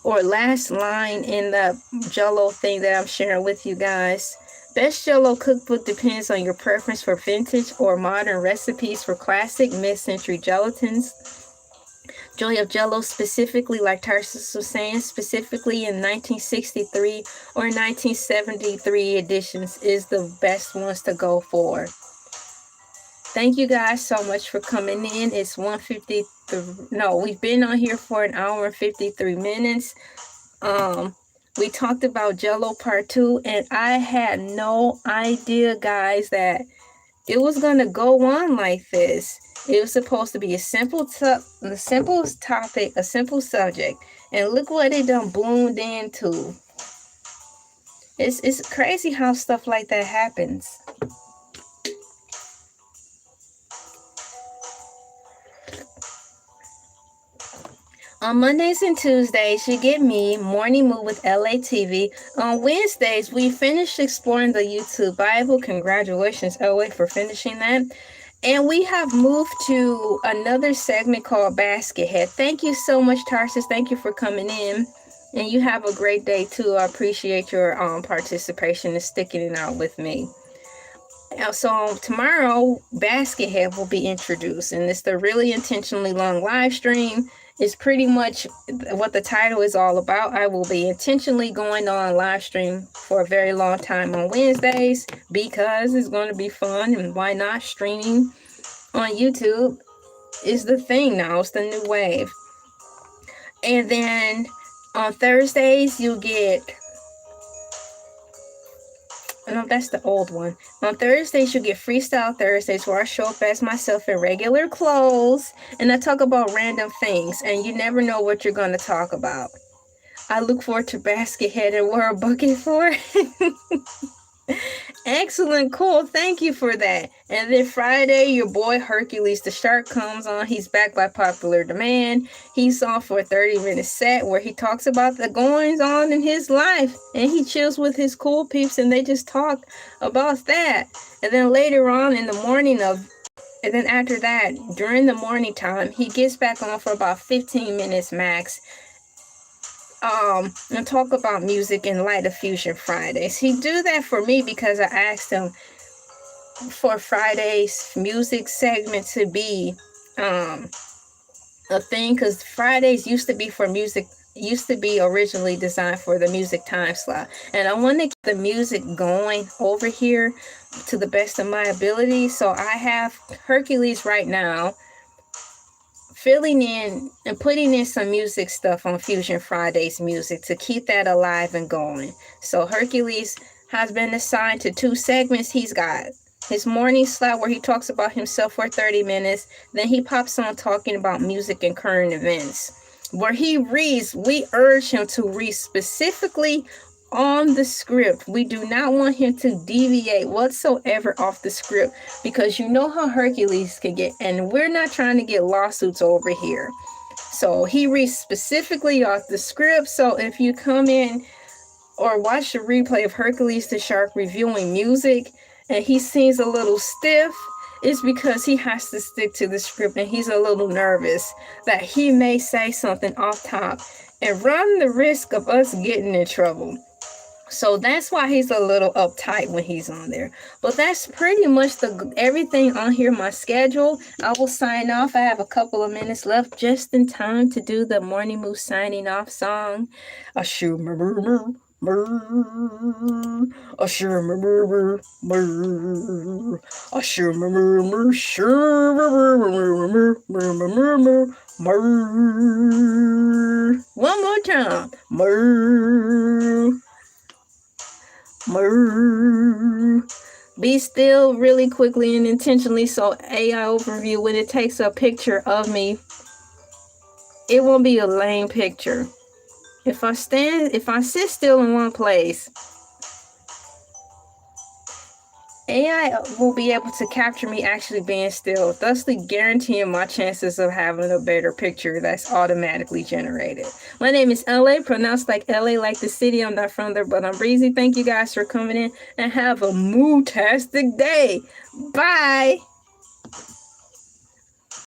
or last line in the Jello thing that I'm sharing with you guys. Best Jello cookbook depends on your preference for vintage or modern recipes for classic mid-century gelatins. Joy of Jello, specifically, like Tarsus was saying, specifically in 1963 or 1973 editions is the best ones to go for. Thank you guys so much for coming in. It's 1:53. No, we've been on here for an hour and 53 minutes. We talked about Jello Part 2, and I had no idea, guys, that it was going to go on like this. It was supposed to be a simple topic, a simple subject. And look what it done bloomed into. It's crazy how stuff like that happens. On Mondays and Tuesdays, you get me, Morning Moo with Elay TV. On Wednesdays, we finished exploring the YouTube Bible. Congratulations, Elay, for finishing that. And we have moved to another segment called Basket Head. Thank you so much, Tarsus. Thank you for coming in. And you have a great day, too. I appreciate your participation and sticking it out with me. So tomorrow, Basket Head will be introduced. And it's the Really Intentionally Long live stream. It's pretty much what the title is all about. I will be intentionally going on live stream for a very long time on Wednesdays because it's going to be fun, and why not? Streaming on YouTube is the thing now. It's the new wave. And then on Thursdays, you get No, that's the old one. On Thursdays, you get Freestyle Thursdays, where I show up as myself in regular clothes and I talk about random things, and you never know what you're going to talk about. I look forward to Basket Head and wear a bucket for it. Excellent, cool. Thank you for that. And then Friday, your boy Hercules the Shark comes on. He's back by popular demand. He's on for a 30-minute set where he talks about the goings on in his life, and he chills with his cool peeps, and they just talk about that. And then later on in the morning and then after that, during the morning time, he gets back on for about 15 minutes max. And talk about music in Light of Fusion Fridays. He do that for me because I asked him for Friday's music segment to be a thing, because Fridays used to be originally designed for the music time slot, and I want to keep the music going over here to the best of my ability. So I have Hercules right now filling in and putting in some music stuff on Fusion Fridays music to keep that alive and going. So Hercules has been assigned to 2 segments. He's got his morning slot where he talks about himself for 30 minutes. Then he pops on talking about music and current events, where he reads. We urge him to read specifically on the script. We do not want him to deviate whatsoever off the script, because you know how Hercules can get, and we're not trying to get lawsuits over here. So he reads specifically off the script. So if you come in or watch the replay of Hercules the Shark reviewing music and he seems a little stiff, it's because he has to stick to the script, and he's a little nervous that he may say something off top and run the risk of us getting in trouble. So that's why he's a little uptight when he's on there. But that's pretty much everything on here, my schedule. I will sign off. I have a couple of minutes left, just in time to do the Morning Moo signing off song. A shoo mer mer mer, a shoo mer mer mer, a shoo mer mer mer, shoo mer mer mer mer mer. One more time. Mer. Be still really quickly and intentionally. So AI overview, when it takes a picture of me, it won't be a lame picture. If I sit still in one place, AI will be able to capture me actually being still, thusly guaranteeing my chances of having a better picture that's automatically generated. My name is LA, pronounced like LA, like the city. I'm not from there, but I'm breezy. Thank you guys for coming in, and have a moo-tastic day. Bye.